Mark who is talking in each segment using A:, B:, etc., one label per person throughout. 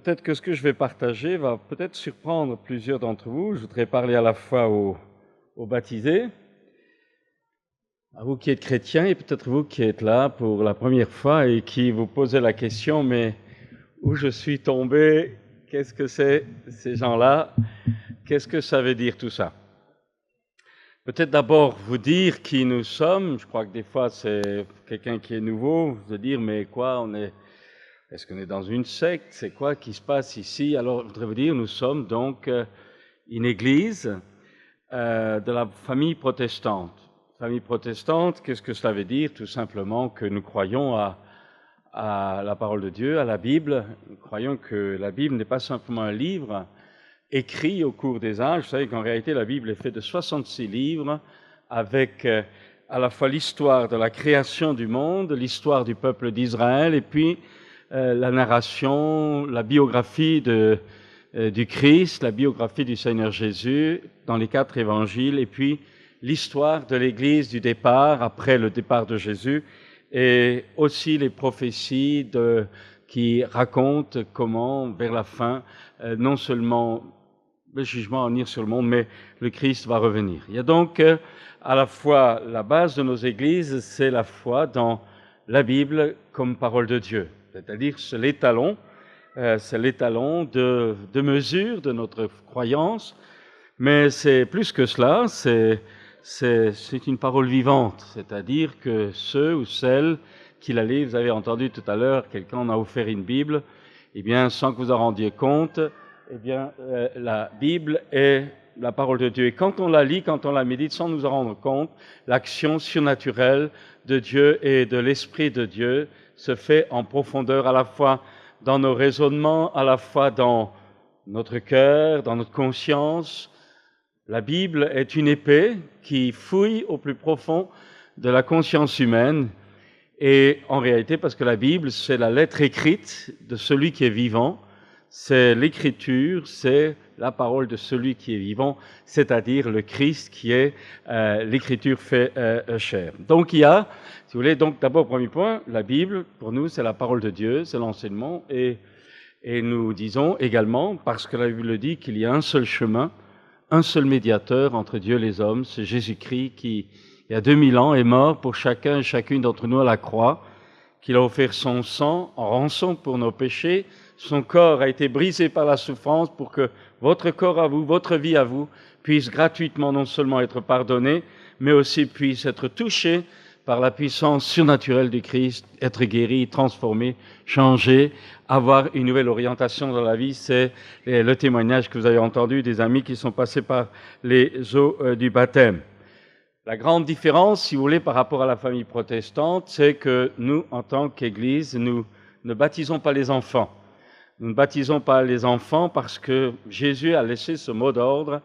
A: Peut-être que ce que je vais partager va peut-être surprendre plusieurs d'entre vous. Je voudrais parler à la fois aux baptisés, à vous qui êtes chrétiens et peut-être vous qui êtes là pour la première fois et qui vous posez la question, mais où je suis tombé? Qu'est-ce que c'est ces gens-là? Qu'est-ce que ça veut dire tout ça? Peut-être d'abord vous dire qui nous sommes. Je crois que des fois c'est quelqu'un qui est nouveau, de dire mais quoi, est-ce qu'on est dans une secte? C'est quoi qui se passe ici? Alors je voudrais vous dire, nous sommes donc une église de la famille protestante. Famille protestante, qu'est-ce que cela veut dire? Tout simplement que nous croyons à la parole de Dieu, à la Bible. Nous croyons que la Bible n'est pas simplement un livre écrit au cours des âges. Vous savez qu'en réalité, la Bible est faite de 66 livres avec à la fois l'histoire de la création du monde, l'histoire du peuple d'Israël, et puis la narration, la biographie du Christ, la biographie du Seigneur Jésus dans les 4 évangiles, et puis l'histoire de l'Église du départ, après le départ de Jésus, et aussi les prophéties qui racontent comment, vers la fin, non seulement le jugement va venir sur le monde, mais le Christ va revenir. Il y a donc à la fois la base de nos églises, c'est la foi dans la Bible comme parole de Dieu. C'est-à-dire c'est l'étalon de mesure de notre croyance, mais c'est plus que cela, c'est une parole vivante, c'est-à-dire que ceux ou celles qui la lisent, vous avez entendu tout à l'heure, quelqu'un en a offert une Bible, eh bien, sans que vous en rendiez compte, eh bien, la Bible est la parole de Dieu. Et quand on la lit, quand on la médite, sans nous en rendre compte, l'action surnaturelle de Dieu et de l'Esprit de Dieu se fait en profondeur, à la fois dans nos raisonnements, à la fois dans notre cœur, dans notre conscience. La Bible est une épée qui fouille au plus profond de la conscience humaine. Et en réalité, parce que la Bible, c'est la lettre écrite de celui qui est vivant, c'est l'écriture, c'est la parole de celui qui est vivant, c'est-à-dire le Christ qui est l'écriture fait chair. Donc il y a, si vous voulez, donc d'abord premier point, la Bible, pour nous, c'est la parole de Dieu, c'est l'enseignement, et nous disons également, parce que la Bible le dit, qu'il y a un seul chemin, un seul médiateur entre Dieu et les hommes, c'est Jésus-Christ qui, il y a 2000 ans, est mort pour chacun et chacune d'entre nous à la croix, qu'il a offert son sang en rançon pour nos péchés. Son corps a été brisé par la souffrance pour que votre corps à vous, votre vie à vous, puisse gratuitement non seulement être pardonné, mais aussi puisse être touché par la puissance surnaturelle du Christ, être guéri, transformé, changé, avoir une nouvelle orientation dans la vie. C'est le témoignage que vous avez entendu des amis qui sont passés par les eaux du baptême. La grande différence, si vous voulez, par rapport à la famille protestante, c'est que nous, en tant qu'Église, nous ne baptisons pas les enfants. Nous ne baptisons pas les enfants parce que Jésus a laissé ce mot d'ordre,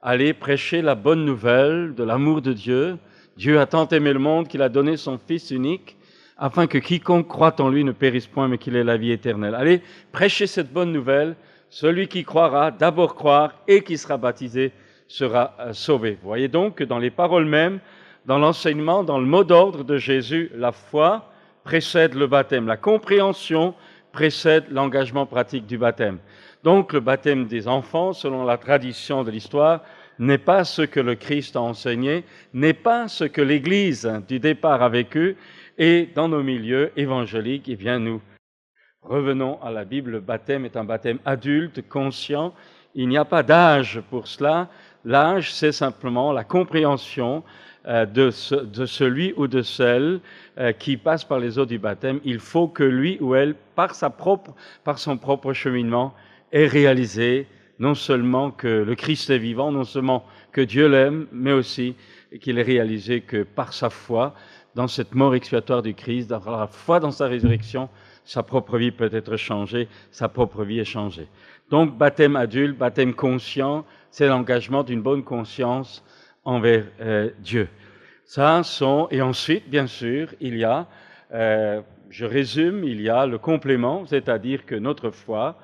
A: aller prêcher la bonne nouvelle de l'amour de Dieu. Dieu a tant aimé le monde qu'il a donné son Fils unique, afin que quiconque croit en lui ne périsse point, mais qu'il ait la vie éternelle. Allez, prêchez cette bonne nouvelle. Celui qui croira, d'abord croire, et qui sera baptisé, sera sauvé. Vous voyez donc que dans les paroles mêmes, dans l'enseignement, dans le mot d'ordre de Jésus, la foi précède le baptême. La compréhension précède l'engagement pratique du baptême. Donc le baptême des enfants, selon la tradition de l'histoire, n'est pas ce que le Christ a enseigné, n'est pas ce que l'Église du départ a vécu, et dans nos milieux évangéliques, eh bien nous revenons à la Bible. Le baptême est un baptême adulte, conscient. Il n'y a pas d'âge pour cela. L'âge, c'est simplement la compréhension de celui ou de celle qui passe par les eaux du baptême. Il faut que lui ou elle, par son propre cheminement, ait réalisé non seulement que le Christ est vivant, non seulement que Dieu l'aime, mais aussi qu'il ait réalisé que par sa foi, dans cette mort expiatoire du Christ, dans la foi dans sa résurrection, sa propre vie peut être changée, sa propre vie est changée. Donc, baptême adulte, baptême conscient, c'est l'engagement d'une bonne conscience envers Dieu. Et ensuite, bien sûr, il y a, je résume, il y a le complément, c'est-à-dire que notre foi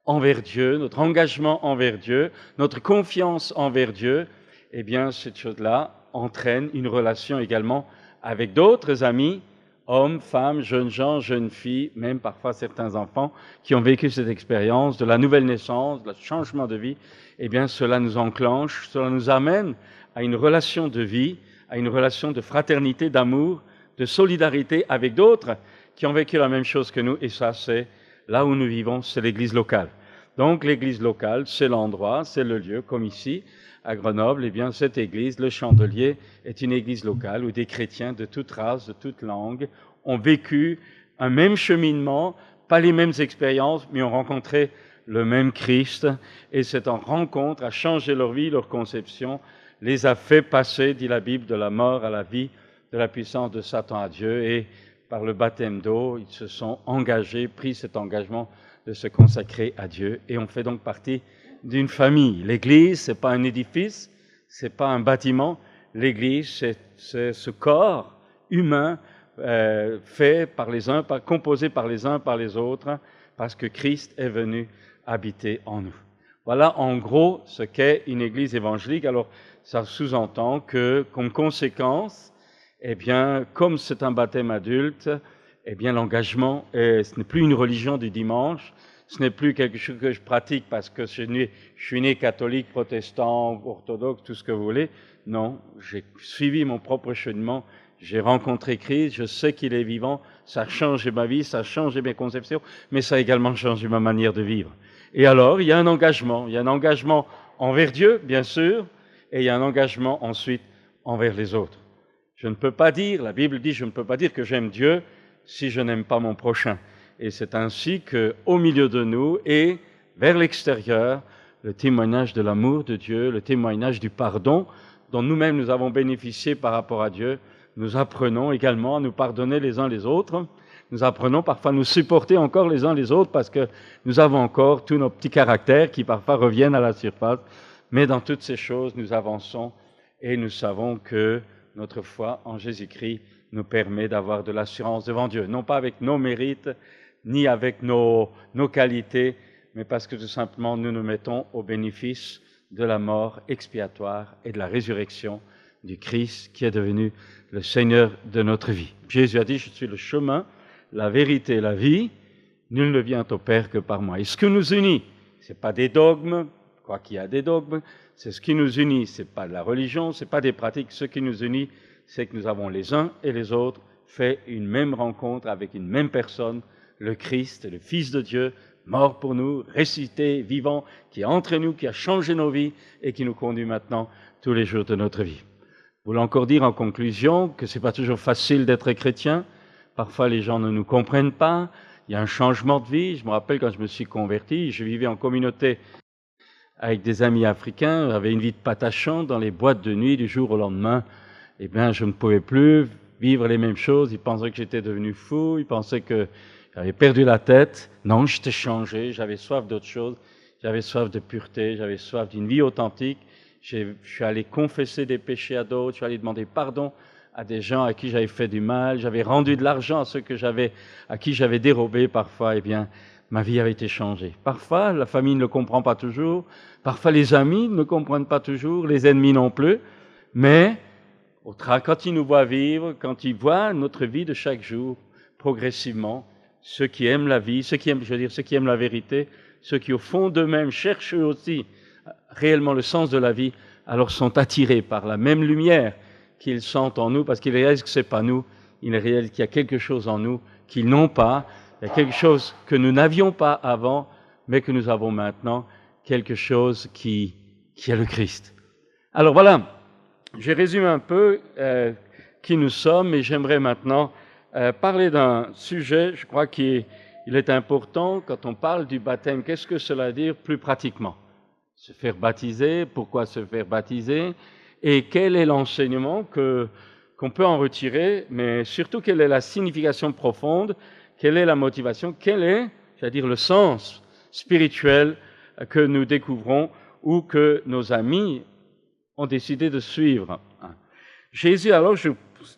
A: envers Dieu, notre engagement envers Dieu, notre confiance envers Dieu, eh bien, cette chose-là entraîne une relation également avec d'autres amis hommes, femmes, jeunes gens, jeunes filles, même parfois certains enfants qui ont vécu cette expérience de la nouvelle naissance, du changement de vie, eh bien cela nous enclenche, cela nous amène à une relation de vie, à une relation de fraternité, d'amour, de solidarité avec d'autres qui ont vécu la même chose que nous, et ça c'est là où nous vivons, c'est l'église locale. Donc l'église locale, c'est l'endroit, c'est le lieu, comme ici, à Grenoble, eh bien cette église, le Chandelier, est une église locale où des chrétiens de toute race, de toute langue, ont vécu un même cheminement, pas les mêmes expériences, mais ont rencontré le même Christ, et cette rencontre a changé leur vie, leur conception, les a fait passer, dit la Bible, de la mort à la vie, de la puissance de Satan à Dieu, et par le baptême d'eau, ils se sont engagés, pris cet engagement de se consacrer à Dieu, et on fait donc partie d'une famille. L'Église, c'est pas un édifice, c'est pas un bâtiment. L'Église, c'est ce corps humain fait par les uns, composé par les uns par les autres, parce que Christ est venu habiter en nous. Voilà en gros ce qu'est une Église évangélique. Alors, ça sous-entend que, comme conséquence, eh bien, comme c'est un baptême adulte, eh bien, l'engagement, ce n'est plus une religion du dimanche, ce n'est plus quelque chose que je pratique parce que je suis né catholique, protestant, orthodoxe, tout ce que vous voulez. Non, j'ai suivi mon propre cheminement, j'ai rencontré Christ, je sais qu'il est vivant, ça a changé ma vie, ça a changé mes conceptions, mais ça a également changé ma manière de vivre. Et alors, il y a un engagement envers Dieu, bien sûr, et il y a un engagement ensuite envers les autres. Je ne peux pas dire, la Bible dit, je ne peux pas dire que j'aime Dieu si je n'aime pas mon prochain. Et c'est ainsi qu'au milieu de nous et vers l'extérieur, le témoignage de l'amour de Dieu, le témoignage du pardon dont nous-mêmes nous avons bénéficié par rapport à Dieu, nous apprenons également à nous pardonner les uns les autres. Nous apprenons parfois à nous supporter encore les uns les autres parce que nous avons encore tous nos petits caractères qui parfois reviennent à la surface. Mais dans toutes ces choses, nous avançons et nous savons que notre foi en Jésus-Christ nous permet d'avoir de l'assurance devant Dieu, non pas avec nos mérites, ni avec nos qualités, mais parce que tout simplement nous nous mettons au bénéfice de la mort expiatoire et de la résurrection du Christ qui est devenu le Seigneur de notre vie. Jésus a dit, je suis le chemin, la vérité et la vie, nul ne vient au Père que par moi. Et ce qui nous unit, ce n'est pas des dogmes, quoi qu'il y a des dogmes, c'est ce qui nous unit, ce n'est pas de la religion, ce n'est pas des pratiques, ce qui nous unit, c'est que nous avons les uns et les autres fait une même rencontre avec une même personne, le Christ, le Fils de Dieu, mort pour nous, ressuscité, vivant, qui est entre nous, qui a changé nos vies et qui nous conduit maintenant tous les jours de notre vie. Je voulais encore dire en conclusion que ce n'est pas toujours facile d'être chrétien. Parfois, les gens ne nous comprennent pas. Il y a un changement de vie. Je me rappelle quand je me suis converti, je vivais en communauté avec des amis africains, j'avais une vie de patachon dans les boîtes de nuit du jour au lendemain. Eh bien, je ne pouvais plus vivre les mêmes choses. Ils pensaient que j'étais devenu fou, ils pensaient que j'avais perdu la tête. Non, j'étais changé, j'avais soif d'autre chose, j'avais soif de pureté, j'avais soif d'une vie authentique. Je suis allé confesser des péchés à d'autres, je suis allé demander pardon à des gens à qui j'avais fait du mal, j'avais rendu de l'argent à ceux à qui j'avais dérobé parfois. Eh bien, ma vie avait été changée. Parfois, la famille ne le comprend pas toujours, parfois les amis ne comprennent pas toujours, les ennemis non plus, mais quand ils nous voient vivre, quand ils voient notre vie de chaque jour, progressivement, ceux qui aiment la vie, ceux qui aiment la vérité, ceux qui au fond d'eux-mêmes cherchent eux aussi réellement le sens de la vie, alors sont attirés par la même lumière qu'ils sentent en nous, parce qu'ils réalisent que ce n'est pas nous, ils réalisent qu'il y a quelque chose en nous qu'ils n'ont pas, il y a quelque chose que nous n'avions pas avant, mais que nous avons maintenant, quelque chose qui est le Christ. Alors voilà, j'ai résumé un peu qui nous sommes, et j'aimerais maintenant parler d'un sujet, je crois qu'il est important quand on parle du baptême. Qu'est-ce que cela veut dire plus pratiquement? Se faire baptiser, pourquoi se faire baptiser, et quel est l'enseignement qu'on peut en retirer, mais surtout quelle est la signification profonde, quelle est la motivation, quel est, le sens spirituel que nous découvrons ou que nos amis ont décidé de suivre. Jésus, alors je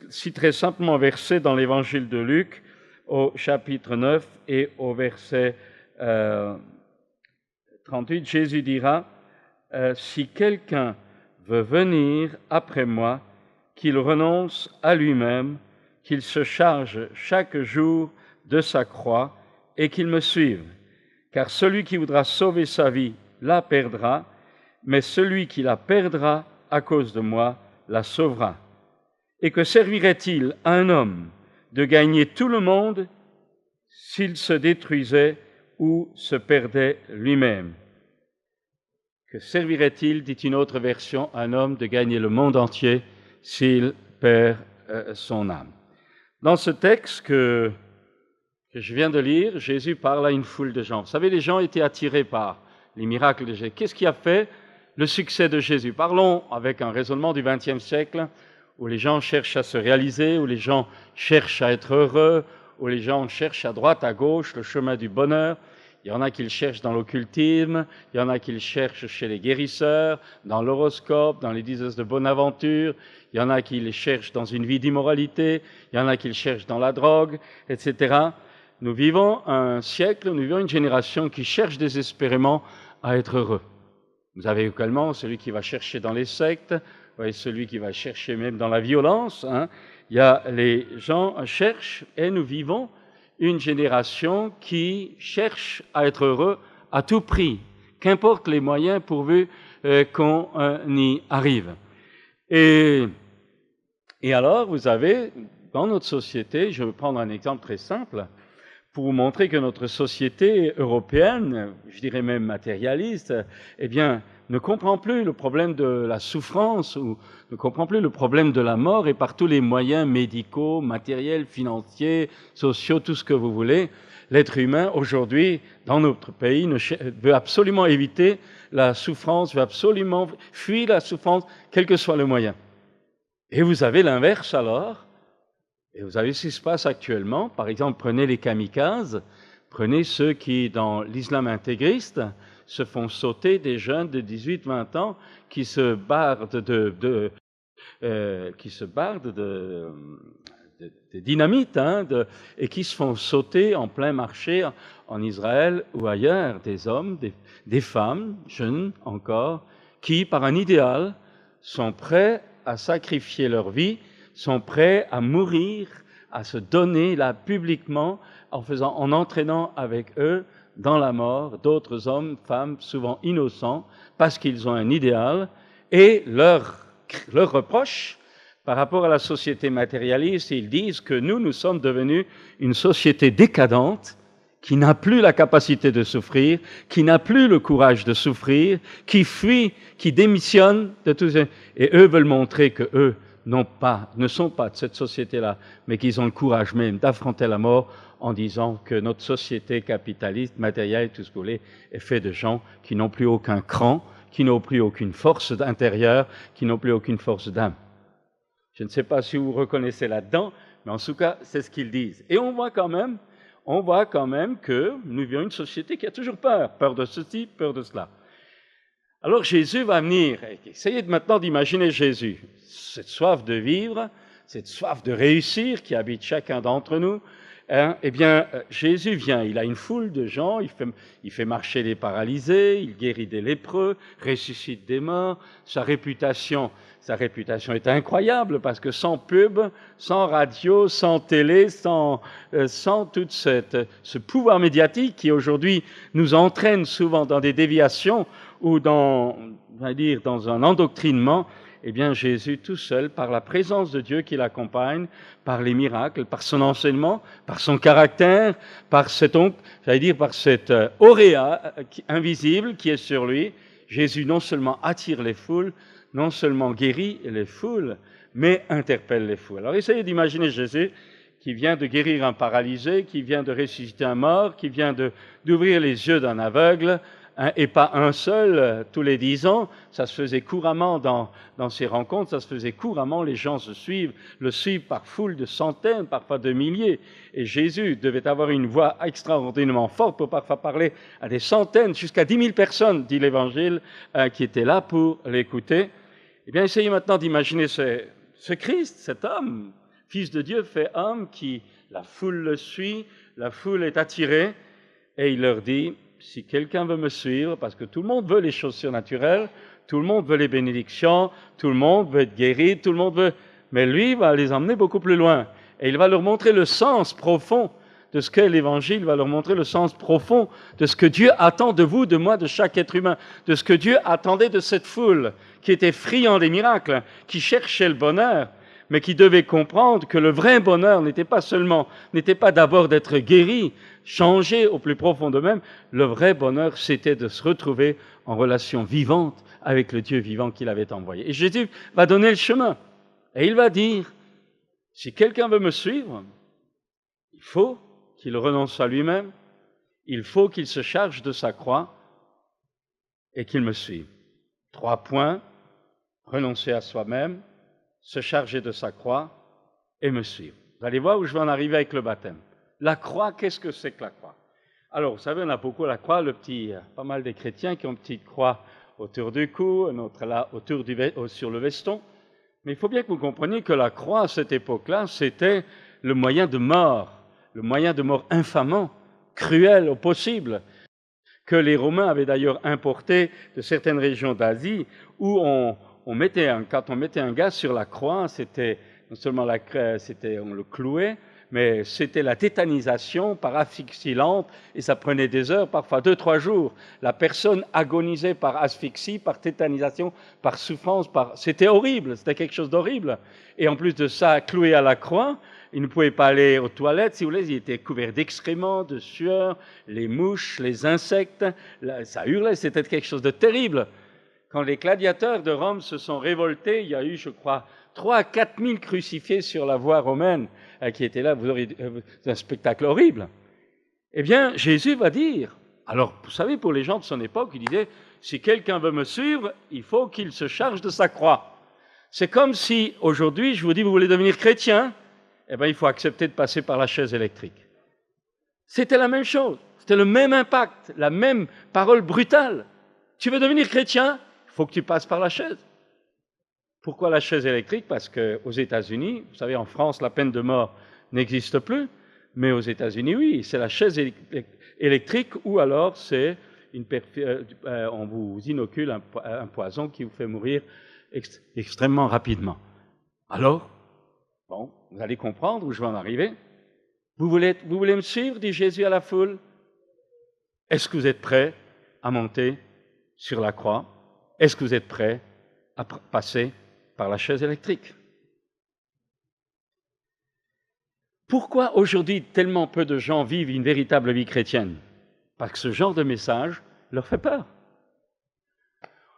A: citerai simplement un verset dans l'évangile de Luc au chapitre 9 et au verset 38, Jésus dira « Si quelqu'un veut venir après moi, qu'il renonce à lui-même, qu'il se charge chaque jour de sa croix et qu'il me suive. Car celui qui voudra sauver sa vie la perdra, mais celui qui la perdra à cause de moi la sauvera. Et que servirait-il à un homme de gagner tout le monde s'il se détruisait ou se perdait lui-même? Que servirait-il, dit une autre version, à un homme de gagner le monde entier s'il perd son âme? Dans ce texte que je viens de lire, Jésus parle à une foule de gens. Vous savez, les gens étaient attirés par les miracles de Jésus. Qu'est-ce qui a fait le succès de Jésus? Parlons avec un raisonnement du XXe siècle, où les gens cherchent à se réaliser, où les gens cherchent à être heureux, où les gens cherchent à droite, à gauche, le chemin du bonheur. Il y en a qui le cherchent dans l'occultisme, il y en a qui le cherchent chez les guérisseurs, dans l'horoscope, dans les diseases de Bonaventure, il y en a qui le cherchent dans une vie d'immoralité, il y en a qui le cherchent dans la drogue, etc. Nous vivons un siècle, nous vivons une génération qui cherche désespérément à être heureux. Vous avez également celui qui va chercher dans les sectes, celui qui va chercher même dans la violence. Il y a les gens cherchent et nous vivons une génération qui cherche à être heureux à tout prix, qu'importe les moyens pourvu qu'on y arrive. Et alors, vous avez, dans notre société, je vais prendre un exemple très simple, pour vous montrer que notre société européenne, je dirais même matérialiste, eh bien, ne comprend plus le problème de la souffrance ou ne comprend plus le problème de la mort et par tous les moyens médicaux, matériels, financiers, sociaux, tout ce que vous voulez, l'être humain aujourd'hui, dans notre pays, veut absolument éviter la souffrance, veut absolument fuir la souffrance, quel que soit le moyen. Et vous avez l'inverse alors. Et vous savez ce qui se passe actuellement. Par exemple, prenez les kamikazes, prenez ceux qui, dans l'islam intégriste, se font sauter des jeunes de 18-20 ans qui se bardent de dynamite et qui se font sauter en plein marché en Israël ou ailleurs, des hommes, des femmes, jeunes encore, qui, par un idéal, sont prêts à sacrifier leur vie, sont prêts à mourir, à se donner là publiquement en entraînant avec eux dans la mort d'autres hommes, femmes, souvent innocents, parce qu'ils ont un idéal, et leur reproche par rapport à la société matérialiste, ils disent que nous sommes devenus une société décadente, qui n'a plus la capacité de souffrir, qui n'a plus le courage de souffrir, qui fuit, qui démissionne de tout ça. Et eux veulent montrer que eux ne sont pas de cette société-là, mais qu'ils ont le courage même d'affronter la mort en disant que notre société capitaliste, matérielle, tout ce que vous voulez, est faite de gens qui n'ont plus aucun cran, qui n'ont plus aucune force intérieure, qui n'ont plus aucune force d'âme. Je ne sais pas si vous vous reconnaissez là-dedans, mais en tout cas, c'est ce qu'ils disent. Et on voit quand même que nous vivons une société qui a toujours peur de ceci, peur de cela. Alors Jésus va venir, essayez maintenant d'imaginer Jésus, cette soif de vivre, cette soif de réussir qui habite chacun d'entre nous. Eh bien, Jésus vient, il a une foule de gens, il fait marcher les paralysés, il guérit des lépreux, ressuscite des morts. Sa réputation est incroyable parce que sans pub, sans radio, sans télé, sans tout ce pouvoir médiatique qui aujourd'hui nous entraîne souvent dans des déviations ou dans un endoctrinement, eh bien Jésus tout seul, par la présence de Dieu qui l'accompagne, par les miracles, par son enseignement, par son caractère, par cette auréa invisible qui est sur lui, Jésus non seulement attire les foules, non seulement guérit les foules, mais interpelle les foules. Alors essayez d'imaginer Jésus qui vient de guérir un paralysé, qui vient de ressusciter un mort, qui vient d'ouvrir les yeux d'un aveugle, et pas un seul tous les 10 ans. Ça se faisait couramment dans ces rencontres, ça se faisait couramment, les gens le suivent par foule de centaines, parfois de milliers. Et Jésus devait avoir une voix extraordinairement forte pour parfois parler à des centaines, jusqu'à 10 000 personnes, dit l'Évangile, qui étaient là pour l'écouter. Eh bien, essayez maintenant d'imaginer ce Christ, cet homme, Fils de Dieu fait homme, la foule le suit, la foule est attirée, et il leur dit, si quelqu'un veut me suivre, parce que tout le monde veut les choses surnaturelles, tout le monde veut les bénédictions, tout le monde veut être guéri, tout le monde veut... Mais lui va les emmener beaucoup plus loin. Et il va leur montrer le sens profond de ce qu'est l'Évangile, il va leur montrer le sens profond de ce que Dieu attend de vous, de moi, de chaque être humain, de ce que Dieu attendait de cette foule qui était friand des miracles, qui cherchait le bonheur, mais qui devait comprendre que le vrai bonheur n'était pas d'abord d'être guéri, changé au plus profond d'eux-mêmes. Le vrai bonheur, c'était de se retrouver en relation vivante avec le Dieu vivant qu'il avait envoyé. Et Jésus va donner le chemin. Et il va dire, si quelqu'un veut me suivre, il faut qu'il renonce à lui-même, il faut qu'il se charge de sa croix et qu'il me suive. 3 points, renoncer à soi-même, se charger de sa croix et me suivre. Vous allez voir où je vais en arriver avec le baptême. La croix, qu'est-ce que c'est que la croix? Alors, vous savez, on a beaucoup la croix, pas mal des chrétiens qui ont une petite croix autour du cou, un autre là sur le veston. Mais il faut bien que vous compreniez que la croix, à cette époque-là, c'était le moyen de mort infamant, cruel au possible, que les Romains avaient d'ailleurs importé de certaines régions d'Asie, où quand on mettait un gars sur la croix, c'était non seulement on le clouait, mais c'était la tétanisation par asphyxie lente, et ça prenait des heures, parfois 2-3 jours. La personne agonisait par asphyxie, par tétanisation, par souffrance, c'était horrible, c'était quelque chose d'horrible. Et en plus de ça, cloué à la croix, il ne pouvait pas aller aux toilettes, si vous voulez, il était couvert d'excréments, de sueur, les mouches, les insectes, ça hurlait, c'était quelque chose de terrible. Quand les gladiateurs de Rome se sont révoltés, il y a eu, je crois, 3 à 4 000 crucifiés sur la voie romaine qui étaient là, vous aurez un spectacle horrible. Eh bien, Jésus va dire, alors, vous savez, pour les gens de son époque, il disait, si quelqu'un veut me suivre, il faut qu'il se charge de sa croix. C'est comme si, aujourd'hui, je vous dis, vous voulez devenir chrétien, eh bien, il faut accepter de passer par la chaise électrique. C'était la même chose, c'était le même impact, la même parole brutale. Tu veux devenir chrétien, il faut que tu passes par la chaise. Pourquoi la chaise électrique? Parce qu'aux États-Unis, vous savez, en France, la peine de mort n'existe plus, mais aux États-Unis, oui, c'est la chaise électrique ou alors c'est on vous inocule un poison qui vous fait mourir extrêmement rapidement. Alors, bon, vous allez comprendre où je vais en arriver. Vous voulez me suivre, dit Jésus à la foule? Est-ce que vous êtes prêts à monter sur la croix? Est-ce que vous êtes prêts à passer par la chaise électrique? Pourquoi aujourd'hui tellement peu de gens vivent une véritable vie chrétienne? Parce que ce genre de message leur fait peur.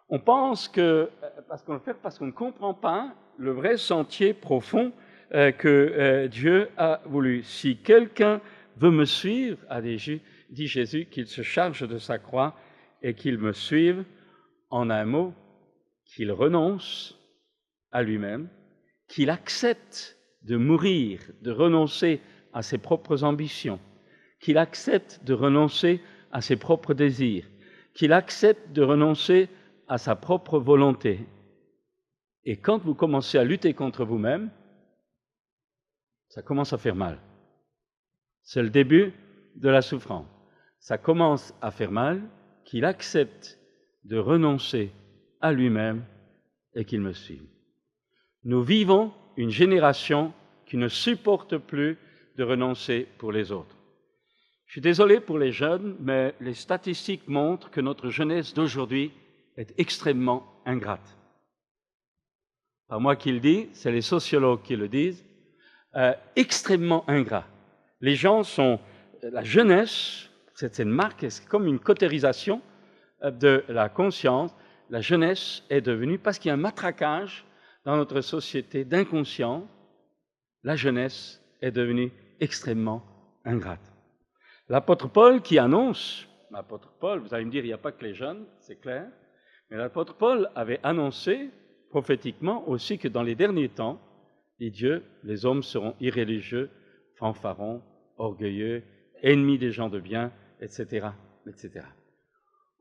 A: On pense que, parce qu'on ne comprend pas le vrai sentier profond que Dieu a voulu. Si quelqu'un veut me suivre, dit Jésus, qu'il se charge de sa croix et qu'il me suive, en un mot, qu'il renonce à lui-même, qu'il accepte de mourir, de renoncer à ses propres ambitions, qu'il accepte de renoncer à ses propres désirs, qu'il accepte de renoncer à sa propre volonté. Et quand vous commencez à lutter contre vous-même, ça commence à faire mal. C'est le début de la souffrance. Ça commence à faire mal qu'il accepte de renoncer à lui-même et qu'il me suive. Nous vivons une génération qui ne supporte plus de renoncer pour les autres. Je suis désolé pour les jeunes, mais les statistiques montrent que notre jeunesse d'aujourd'hui est extrêmement ingrate. Pas moi qui le dis, c'est les sociologues qui le disent, extrêmement ingrat. Les gens la jeunesse, c'est une marque, c'est comme une cautérisation de la conscience. La jeunesse est devenue, parce qu'il y a un matraquage dans notre société d'inconscience, la jeunesse est devenue extrêmement ingrate. L'apôtre Paul qui annonce, vous allez me dire, il n'y a pas que les jeunes, c'est clair, mais l'apôtre Paul avait annoncé prophétiquement aussi que dans les derniers temps, dit Dieu, les hommes seront irréligieux, fanfarons, orgueilleux, ennemis des gens de bien, etc., etc.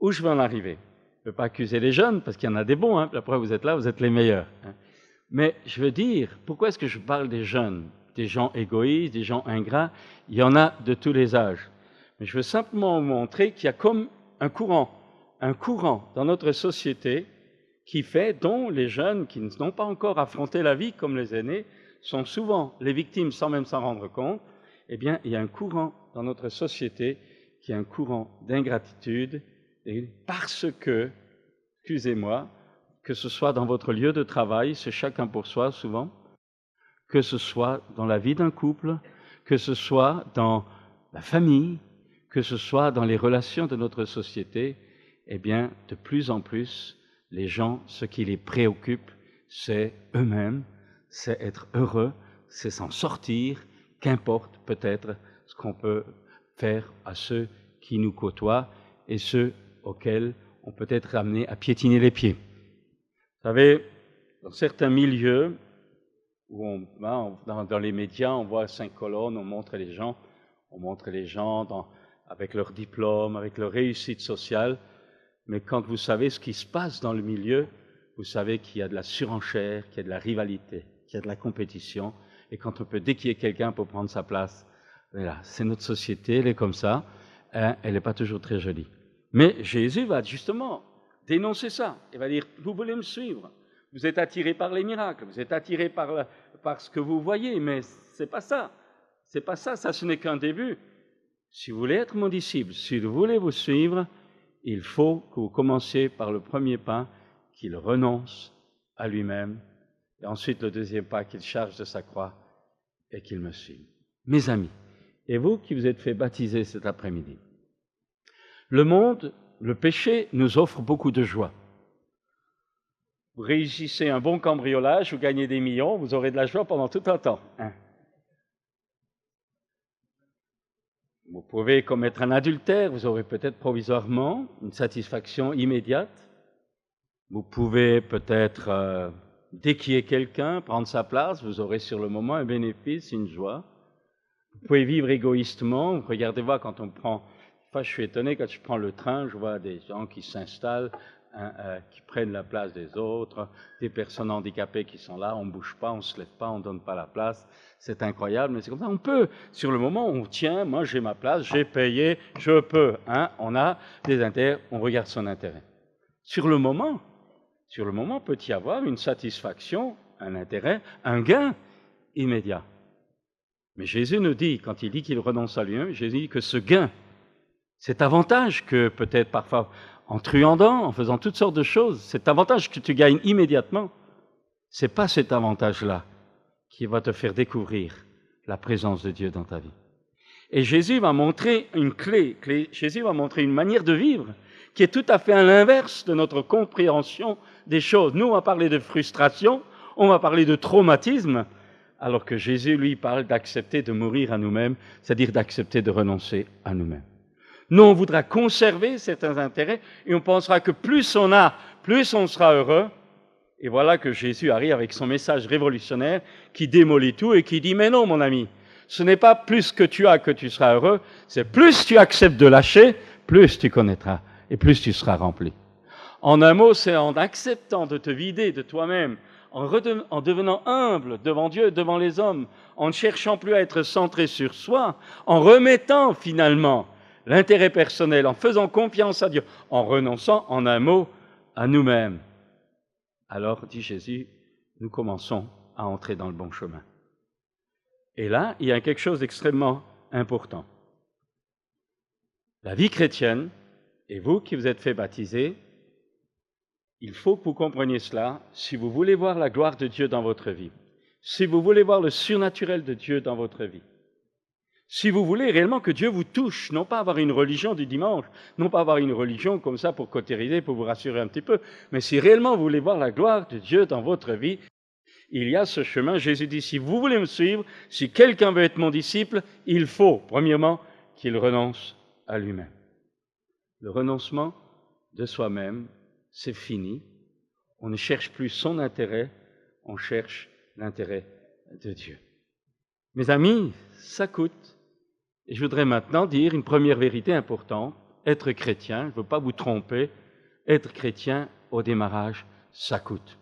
A: Où je vais en arriver? Je ne veux pas accuser les jeunes, parce qu'il y en a des bons, après vous êtes là, vous êtes les meilleurs. Mais je veux dire, pourquoi est-ce que je parle des jeunes, des gens égoïstes, des gens ingrats? Il y en a de tous les âges. Mais je veux simplement vous montrer qu'il y a comme un courant dans notre société qui fait, dont les jeunes qui n'ont pas encore affronté la vie comme les aînés, sont souvent les victimes sans même s'en rendre compte, eh bien, il y a un courant dans notre société qui est un courant d'ingratitude, et parce que, excusez-moi, que ce soit dans votre lieu de travail, c'est chacun pour soi souvent, que ce soit dans la vie d'un couple, que ce soit dans la famille, que ce soit dans les relations de notre société, eh bien, de plus en plus, les gens, ce qui les préoccupe, c'est eux-mêmes, c'est être heureux, c'est s'en sortir, qu'importe peut-être ce qu'on peut faire à ceux qui nous côtoient et ceux auxquels on peut être amené à piétiner les pieds. Vous savez, dans certains milieux, où dans les médias, on voit 5 colonnes, on montre les gens avec leur diplôme, avec leur réussite sociale, mais quand vous savez ce qui se passe dans le milieu, vous savez qu'il y a de la surenchère, qu'il y a de la rivalité, qu'il y a de la compétition, et quand on peut déquier quelqu'un pour prendre sa place, voilà, c'est notre société, elle est comme ça, hein, elle n'est pas toujours très jolie. Mais Jésus va justement dénoncer ça, il va dire, vous voulez me suivre, vous êtes attirés par les miracles, vous êtes attirés par ce que vous voyez, mais c'est pas ça, ça ce n'est qu'un début. Si vous voulez être mon disciple, si vous voulez vous suivre, il faut que vous commenciez par le premier pas, qu'il renonce à lui-même, et ensuite le deuxième pas, qu'il charge de sa croix et qu'il me suive. Mes amis, et vous qui vous êtes fait baptiser cet après-midi, le monde, le péché nous offre beaucoup de joie. Vous réussissez un bon cambriolage, vous gagnez des millions, vous aurez de la joie pendant tout un temps. Hein? Vous pouvez commettre un adultère, vous aurez peut-être provisoirement une satisfaction immédiate. Vous pouvez peut-être déquier quelqu'un, prendre sa place, vous aurez sur le moment un bénéfice, une joie. Vous pouvez vivre égoïstement, regardez voir quand on prend... Enfin, je suis étonné quand je prends le train, je vois des gens qui s'installent, qui prennent la place des autres, des personnes handicapées qui sont là, on ne bouge pas, on ne se lève pas, on ne donne pas la place. C'est incroyable, mais c'est comme ça. On peut, sur le moment, on tient, moi j'ai ma place, j'ai payé, je peux. Hein, on a des intérêts, on regarde son intérêt. Sur le moment, peut y avoir une satisfaction, un intérêt, un gain immédiat. Mais Jésus nous dit, quand il dit qu'il renonce à lui-même, Jésus dit que ce gain, cet avantage que peut-être parfois en truandant, en faisant toutes sortes de choses, cet avantage que tu gagnes immédiatement, ce n'est pas cet avantage-là qui va te faire découvrir la présence de Dieu dans ta vie. Et Jésus va montrer une clé, Jésus va montrer une manière de vivre qui est tout à fait à l'inverse de notre compréhension des choses. Nous, on va parler de frustration, on va parler de traumatisme, alors que Jésus, lui, parle d'accepter de mourir à nous-mêmes, c'est-à-dire d'accepter de renoncer à nous-mêmes. Nous, on voudra conserver certains intérêts et on pensera que plus on a, plus on sera heureux. Et voilà que Jésus arrive avec son message révolutionnaire qui démolit tout et qui dit « Mais non, mon ami, ce n'est pas plus que tu as que tu seras heureux, c'est plus tu acceptes de lâcher, plus tu connaîtras et plus tu seras rempli. » En un mot, c'est en acceptant de te vider de toi-même, en devenant humble devant Dieu, devant les hommes, en ne cherchant plus à être centré sur soi, en remettant finalement l'intérêt personnel, en faisant confiance à Dieu, en renonçant, en un mot, à nous-mêmes. Alors, dit Jésus, nous commençons à entrer dans le bon chemin. Et là, il y a quelque chose d'extrêmement important. La vie chrétienne, et vous qui vous êtes fait baptiser, il faut que vous compreniez cela si vous voulez voir la gloire de Dieu dans votre vie, si vous voulez voir le surnaturel de Dieu dans votre vie, si vous voulez réellement que Dieu vous touche, non pas avoir une religion du dimanche, non pas avoir une religion comme ça pour cautériser, pour vous rassurer un petit peu, mais si réellement vous voulez voir la gloire de Dieu dans votre vie, il y a ce chemin. Jésus dit, si vous voulez me suivre, si quelqu'un veut être mon disciple, il faut, premièrement, qu'il renonce à lui-même. Le renoncement de soi-même, c'est fini. On ne cherche plus son intérêt, on cherche l'intérêt de Dieu. Mes amis, ça coûte. Et je voudrais maintenant dire une première vérité importante. Être chrétien, je ne veux pas vous tromper, être chrétien au démarrage, ça coûte.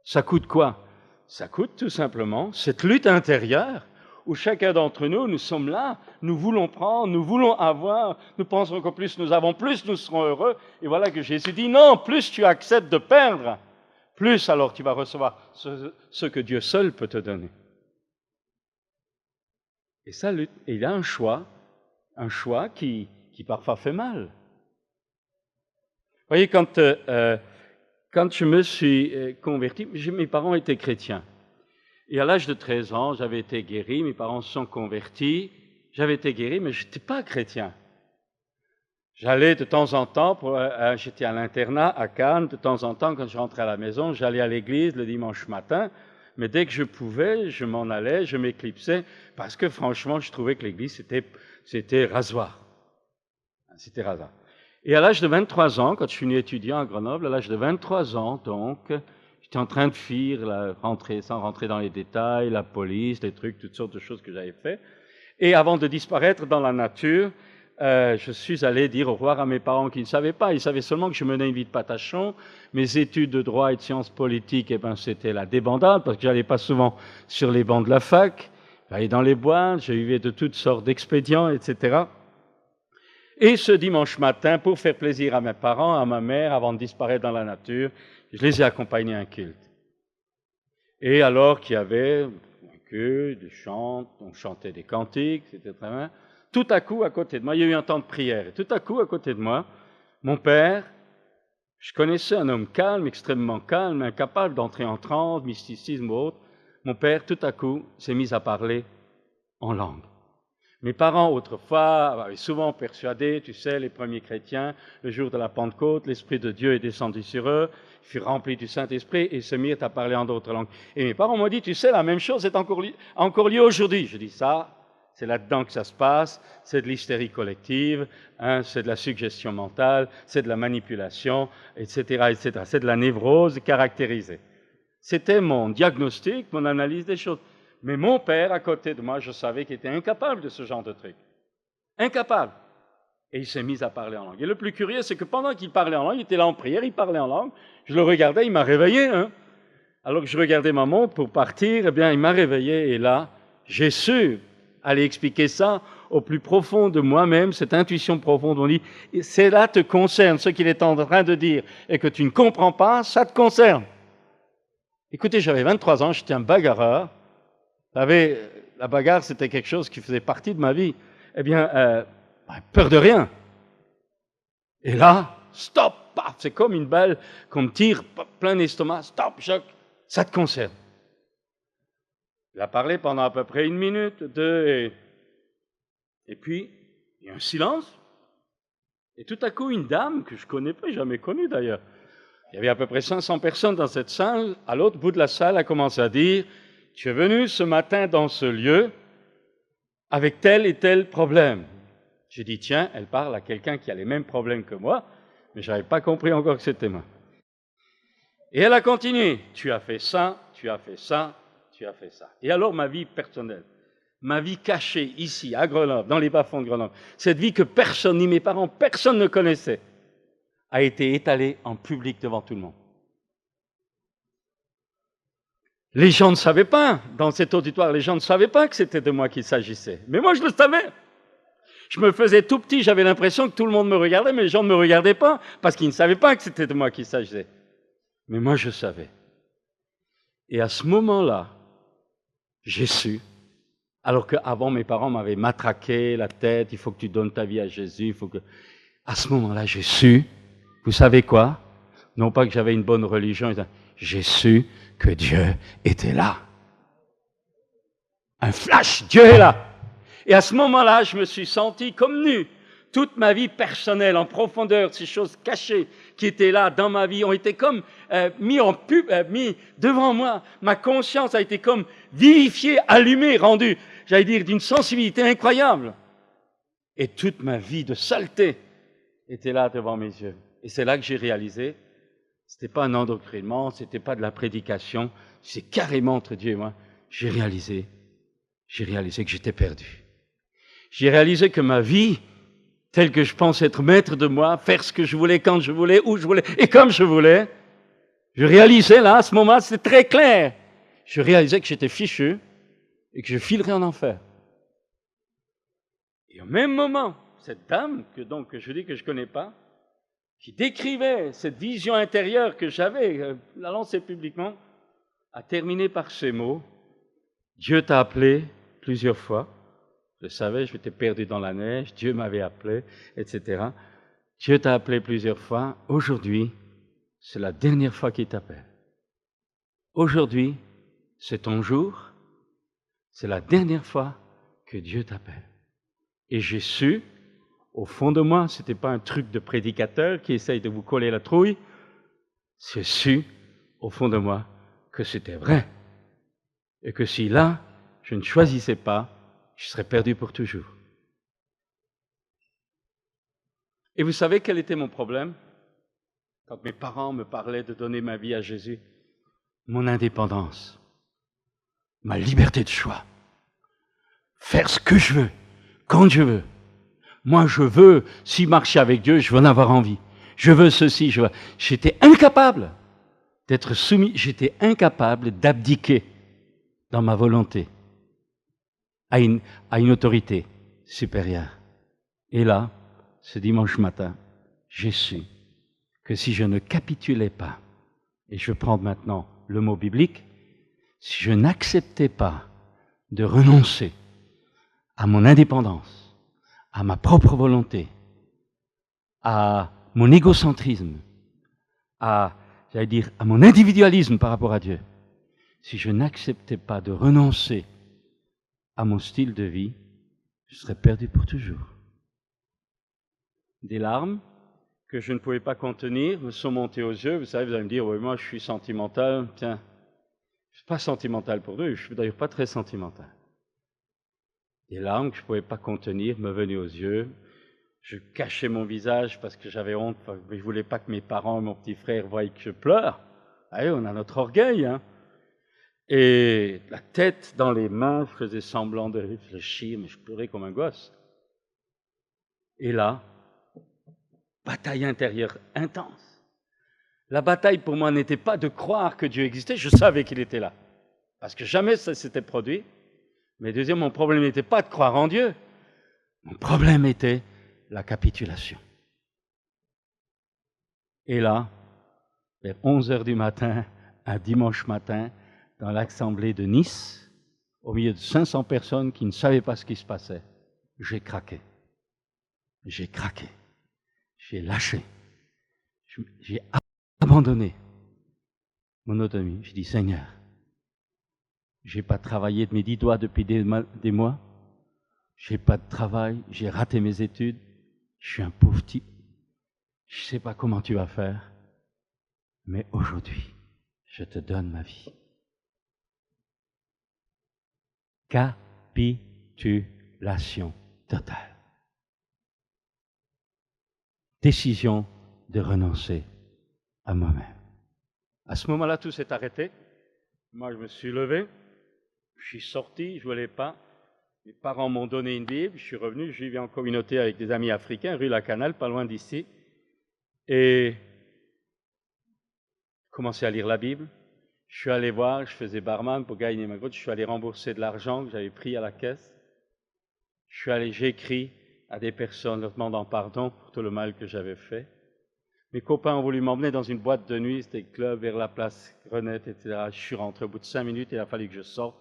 A: Ça coûte quoi? Ça coûte tout simplement cette lutte intérieure où chacun d'entre nous, nous sommes là, nous voulons prendre, nous voulons avoir, nous pensons que plus nous avons, plus nous serons heureux. Et voilà que Jésus dit, non, plus tu acceptes de perdre, plus alors tu vas recevoir ce que Dieu seul peut te donner. Et ça, il a un choix qui parfois fait mal. Vous voyez, quand je me suis converti, mes parents étaient chrétiens. Et à l'âge de 13 ans, j'avais été guéri, mes parents se sont convertis, j'avais été guéri, mais je n'étais pas chrétien. J'allais de temps en temps, j'étais à l'internat à Cannes, de temps en temps, quand je rentrais à la maison, j'allais à l'église le dimanche matin, mais dès que je pouvais, je m'en allais, je m'éclipsais, parce que franchement, je trouvais que l'église, c'était rasoir. C'était rasoir. Et à l'âge de 23 ans, quand je suis venu étudiant à Grenoble, à l'âge de 23 ans, donc, j'étais en train de fuir, sans rentrer dans les détails, la police, les trucs, toutes sortes de choses que j'avais fait. Et avant de disparaître dans la nature, je suis allé dire au revoir à mes parents qui ne savaient pas. Ils savaient seulement que je menais une vie de patachon. Mes études de droit et de sciences politiques, c'était la débandade, parce que j'allais pas souvent sur les bancs de la fac. J'allais dans les boîtes, je vivais de toutes sortes d'expédients, etc. Et ce dimanche matin, pour faire plaisir à mes parents, à ma mère, avant de disparaître dans la nature, je les ai accompagnés à un culte. Et alors qu'il y avait un culte, des chants, on chantait des cantiques, c'était très bien. Tout à coup, à côté de moi, il y a eu un temps de prière. Et tout à coup, à côté de moi, mon père, je connaissais un homme calme, extrêmement calme, incapable d'entrer en transe, mysticisme ou autre. Mon père, tout à coup, s'est mis à parler en langue. Mes parents, autrefois, avaient souvent persuadé, tu sais, les premiers chrétiens, le jour de la Pentecôte, l'Esprit de Dieu est descendu sur eux, ils furent remplis du Saint-Esprit et se mirent à parler en d'autres langues. Et mes parents m'ont dit, tu sais, la même chose est encore lieu aujourd'hui. Je dis ça, c'est là-dedans que ça se passe, c'est de l'hystérie collective, c'est de la suggestion mentale, c'est de la manipulation, etc., etc. C'est de la névrose caractérisée. C'était mon diagnostic, mon analyse des choses. Mais mon père, à côté de moi, je savais qu'il était incapable de ce genre de truc. Incapable. Et il s'est mis à parler en langue. Et le plus curieux, c'est que pendant qu'il parlait en langue, il était là en prière, il parlait en langue. Je le regardais, il m'a réveillé. Alors que je regardais ma montre pour partir, eh bien, il m'a réveillé. Et là, j'ai su aller expliquer ça au plus profond de moi-même, cette intuition profonde. On dit, cela te concerne, ce qu'il est en train de dire, et que tu ne comprends pas, ça te concerne. Écoutez, j'avais 23 ans, j'étais un bagarreur. Vous savez, la bagarre, c'était quelque chose qui faisait partie de ma vie. Eh bien, peur de rien. Et là, stop, paf, c'est comme une balle qu'on me tire plein l'estomac, stop, choc, ça te concerne. Il a parlé pendant à peu près 1 minute, 2, et puis, il y a un silence. Et tout à coup, une dame que je ne connais pas, jamais connue d'ailleurs, il y avait à peu près 500 personnes dans cette salle, à l'autre bout de la salle, a commencé à dire, tu es venu ce matin dans ce lieu avec tel et tel problème. J'ai dit, tiens, elle parle à quelqu'un qui a les mêmes problèmes que moi, mais je n'avais pas compris encore que c'était moi. Et elle a continué, tu as fait ça, tu as fait ça, tu as fait ça. Et alors ma vie personnelle, ma vie cachée ici, à Grenoble, dans les bas-fonds de Grenoble, cette vie que personne, ni mes parents, personne ne connaissait, a été étalée en public devant tout le monde. Les gens ne savaient pas, dans cet auditoire, les gens ne savaient pas que c'était de moi qu'il s'agissait. Mais moi, je le savais. Je me faisais tout petit, j'avais l'impression que tout le monde me regardait, mais les gens ne me regardaient pas, parce qu'ils ne savaient pas que c'était de moi qu'il s'agissait. Mais moi, je savais. Et à ce moment-là, j'ai su, alors qu'avant, mes parents m'avaient matraqué la tête, il faut que tu donnes ta vie à Jésus, il faut que... À ce moment-là, j'ai su, vous savez quoi? Non pas que j'avais une bonne religion, j'ai su que Dieu était là. Un flash, Dieu est là. Et à ce moment-là, je me suis senti comme nu. Toute ma vie personnelle, en profondeur, ces choses cachées qui étaient là dans ma vie, ont été comme mis devant moi. Ma conscience a été comme vivifiée, allumée, rendue, j'allais dire, d'une sensibilité incroyable. Et toute ma vie de saleté était là devant mes yeux. Et c'est là que j'ai réalisé, c'était pas un endoctrinement, c'était pas de la prédication, c'est carrément entre Dieu et moi. J'ai réalisé que j'étais perdu. J'ai réalisé que ma vie, telle que je pense être maître de moi, faire ce que je voulais, quand je voulais, où je voulais et comme je voulais, je réalisais là, à ce moment, c'était très clair. Je réalisais que j'étais fichu et que je filerais en enfer. Et au même moment, cette dame, que je dis que je ne connais pas, qui décrivait cette vision intérieure que j'avais, la lancer publiquement, a terminé par ces mots, Dieu t'a appelé plusieurs fois, Je savais, je m'étais perdu dans la neige, Dieu m'avait appelé, etc. Dieu t'a appelé plusieurs fois. Aujourd'hui, c'est la dernière fois qu'il t'appelle. Aujourd'hui, c'est ton jour. C'est la dernière fois que Dieu t'appelle. Et j'ai su, au fond de moi, ce n'était pas un truc de prédicateur qui essaye de vous coller la trouille. J'ai su, au fond de moi, que c'était vrai. Et que si là, je ne choisissais pas, je serais perdu pour toujours. Et vous savez quel était mon problème? Quand mes parents me parlaient de donner ma vie à Jésus, mon indépendance, ma liberté de choix, faire ce que je veux, quand je veux. Moi, je veux, si marcher avec Dieu, je veux en avoir envie. Je veux ceci, je veux. J'étais incapable d'être soumis, j'étais incapable d'abdiquer dans ma volonté à une autorité supérieure. Et là, ce dimanche matin, j'ai su que si je ne capitulais pas, et je prends maintenant le mot biblique, si je n'acceptais pas de renoncer à mon indépendance, à ma propre volonté, à mon égocentrisme, à mon individualisme par rapport à Dieu, si je n'acceptais pas de renoncer à mon style de vie, je serais perdu pour toujours. Des larmes que je ne pouvais pas contenir me sont montées aux yeux. Vous savez, vous allez me dire, oui, moi je suis sentimental. Tiens, je ne suis pas sentimental pour Dieu, je ne suis d'ailleurs pas très sentimental. Des larmes que je ne pouvais pas contenir me venaient aux yeux. Je cachais mon visage parce que j'avais honte, je ne voulais pas que mes parents et mon petit frère voient que je pleure. Allez, on a notre orgueil, hein. Et la tête dans les mains, je faisais semblant de réfléchir, mais je pleurais comme un gosse. Et là, bataille intérieure intense. La bataille pour moi n'était pas de croire que Dieu existait, je savais qu'il était là, parce que jamais ça s'était produit. Mais deuxièmement, mon problème n'était pas de croire en Dieu, mon problème était la capitulation. Et là, vers 11h du matin, un dimanche matin, dans l'assemblée de Nice, au milieu de 500 personnes qui ne savaient pas ce qui se passait, j'ai craqué. J'ai craqué. J'ai lâché. J'ai abandonné mon autonomie. J'ai dit, Seigneur, je n'ai pas travaillé de mes 10 doigts depuis des mois. Je n'ai pas de travail. J'ai raté mes études. Je suis un pauvre type. Je ne sais pas comment tu vas faire. Mais aujourd'hui, je te donne ma vie. Capitulation totale. Décision de renoncer à moi-même. À ce moment-là, tout s'est arrêté. Moi, je me suis levé, je suis sorti, je ne voulais pas. Mes parents m'ont donné une Bible, je suis revenu, je vivais en communauté avec des amis africains, rue La Canale, pas loin d'ici. Et j'ai commencé à lire la Bible. Je suis allé voir, je faisais barman pour gagner ma grotte, je suis allé rembourser de l'argent que j'avais pris à la caisse. J'ai écrit à des personnes leur demandant pardon pour tout le mal que j'avais fait. Mes copains ont voulu m'emmener dans une boîte de nuit, c'était le club vers la place Grenette, etc. Je suis rentré au bout de 5 minutes, il a fallu que je sorte.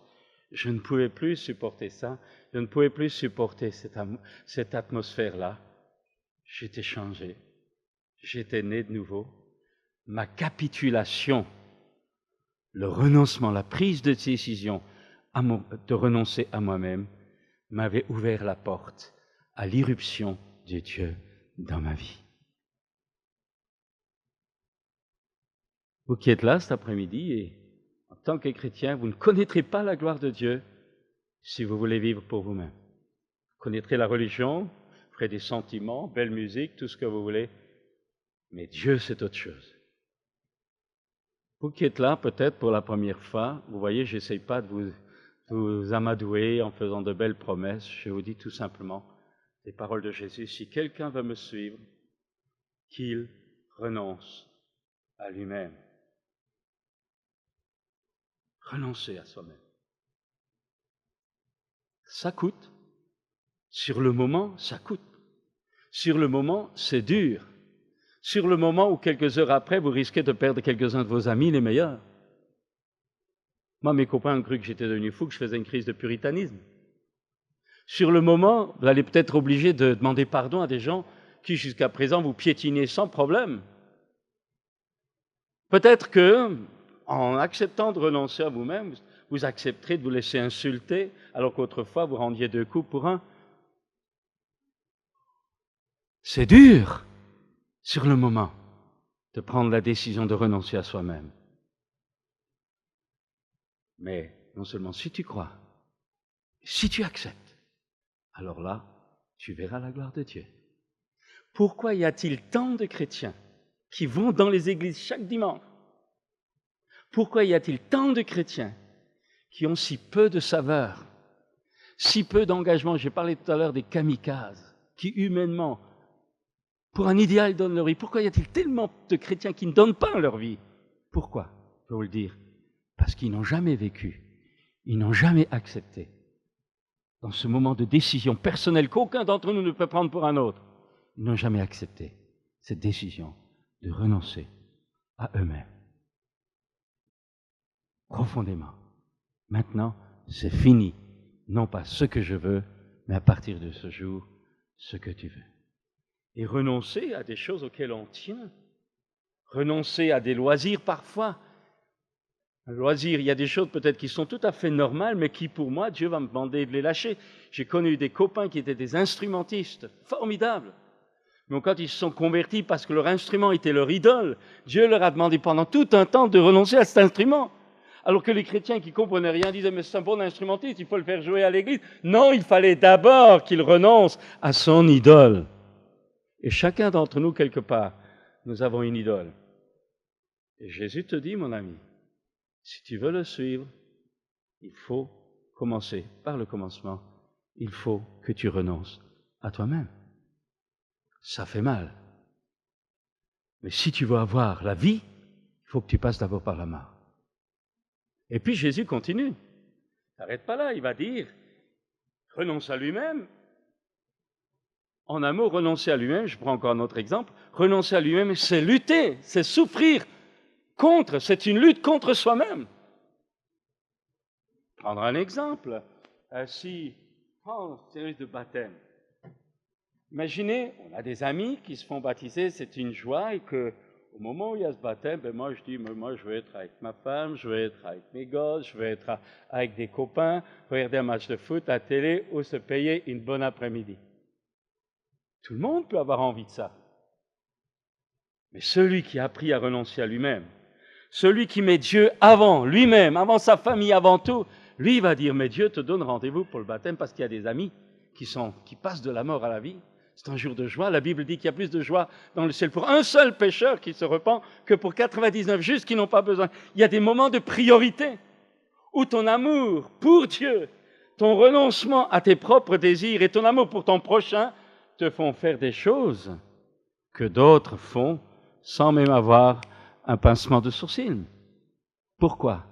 A: Je ne pouvais plus supporter ça, je ne pouvais plus supporter cette atmosphère-là. J'étais changé, j'étais né de nouveau. Ma capitulation, le renoncement, la prise de décision de renoncer à moi-même m'avait ouvert la porte à l'irruption de Dieu dans ma vie. Vous qui êtes là cet après-midi, et en tant que chrétien, vous ne connaîtrez pas la gloire de Dieu si vous voulez vivre pour vous-même. Vous connaîtrez la religion, vous ferez des sentiments, belle musique, tout ce que vous voulez, mais Dieu, c'est autre chose. Vous qui êtes là, peut-être pour la première fois, vous voyez, je n'essaye pas de vous amadouer en faisant de belles promesses, je vous dis tout simplement les paroles de Jésus. Si quelqu'un veut me suivre, qu'il renonce à lui-même. Renoncer à soi-même. Ça coûte. Sur le moment, ça coûte. Sur le moment, c'est dur. Sur le moment où quelques heures après, vous risquez de perdre quelques-uns de vos amis les meilleurs. Moi, mes copains ont cru que j'étais devenu fou, que je faisais une crise de puritanisme. Sur le moment, vous allez peut-être obligé de demander pardon à des gens qui, jusqu'à présent, vous piétinaient sans problème. Peut-être que, en acceptant de renoncer à vous-même, vous accepterez de vous laisser insulter, alors qu'autrefois, vous rendiez 2 coups pour 1. C'est dur, sur le moment, de prendre la décision de renoncer à soi-même. Mais non seulement si tu crois, si tu acceptes, alors là, tu verras la gloire de Dieu. Pourquoi y a-t-il tant de chrétiens qui vont dans les églises chaque dimanche? Pourquoi y a-t-il tant de chrétiens qui ont si peu de saveur, si peu d'engagement? J'ai parlé tout à l'heure des kamikazes, qui humainement, pour un idéal, donnent leur vie. Pourquoi y a-t-il tellement de chrétiens qui ne donnent pas leur vie? Pourquoi? Je vais vous le dire. Parce qu'ils n'ont jamais vécu, ils n'ont jamais accepté, dans ce moment de décision personnelle qu'aucun d'entre nous ne peut prendre pour un autre, ils n'ont jamais accepté cette décision de renoncer à eux-mêmes. Profondément. Maintenant, c'est fini. Non pas ce que je veux, mais à partir de ce jour, ce que tu veux. Et renoncer à des choses auxquelles on tient. Renoncer à des loisirs parfois. Un loisir, il y a des choses peut-être qui sont tout à fait normales, mais qui pour moi, Dieu va me demander de les lâcher. J'ai connu des copains qui étaient des instrumentistes, formidables. Mais quand ils se sont convertis parce que leur instrument était leur idole, Dieu leur a demandé pendant tout un temps de renoncer à cet instrument. Alors que les chrétiens qui ne comprenaient rien disaient « mais c'est un bon instrumentiste, il faut le faire jouer à l'église ». Non, il fallait d'abord qu'il renonce à son idole. Et chacun d'entre nous, quelque part, nous avons une idole. Et Jésus te dit, mon ami, si tu veux le suivre, il faut commencer par le commencement. Il faut que tu renonces à toi-même. Ça fait mal. Mais si tu veux avoir la vie, il faut que tu passes d'abord par la mort. Et puis Jésus continue. Il n'arrête pas là, il va dire, renonce à lui-même. En un mot, renoncer à lui-même, je prends encore un autre exemple, renoncer à lui-même, c'est lutter, c'est souffrir contre, c'est une lutte contre soi-même. Prendre un exemple, si prends le service de baptême. Imaginez, on a des amis qui se font baptiser, c'est une joie, et que au moment où il y a ce baptême, moi je dis, moi je veux être avec ma femme, je veux être avec mes gosses, je veux être avec des copains, regarder un match de foot à la télé ou se payer une bonne après-midi. Tout le monde peut avoir envie de ça. Mais celui qui a appris à renoncer à lui-même, celui qui met Dieu avant lui-même, avant sa famille, avant tout, lui va dire, mais Dieu te donne rendez-vous pour le baptême parce qu'il y a des amis qui passent de la mort à la vie. C'est un jour de joie. La Bible dit qu'il y a plus de joie dans le ciel pour un seul pécheur qui se repent que pour 99 justes qui n'ont pas besoin. Il y a des moments de priorité où ton amour pour Dieu, ton renoncement à tes propres désirs et ton amour pour ton prochain te font faire des choses que d'autres font sans même avoir un pincement de sourcils. Pourquoi?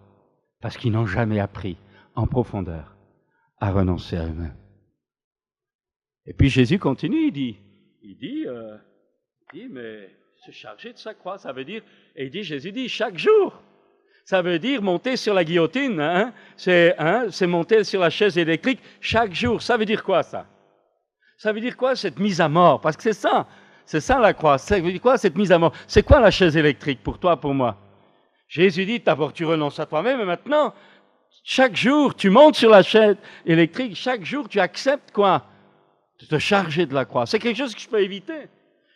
A: Parce qu'ils n'ont jamais appris en profondeur à renoncer à eux-mêmes. Et puis Jésus continue, il dit, mais se charger de sa croix, ça veut dire, et Jésus dit, chaque jour. Ça veut dire monter sur la guillotine, hein? C'est monter sur la chaise électrique chaque jour. Ça veut dire quoi, ça? Ça veut dire quoi, cette mise à mort? Parce que c'est ça la croix. Ça veut dire quoi, cette mise à mort? C'est quoi la chaise électrique pour toi, pour moi? Jésus dit, d'abord tu renonces à toi-même, et maintenant, chaque jour, tu montes sur la chaise électrique, chaque jour, tu acceptes quoi? De te charger de la croix. C'est quelque chose que je peux éviter.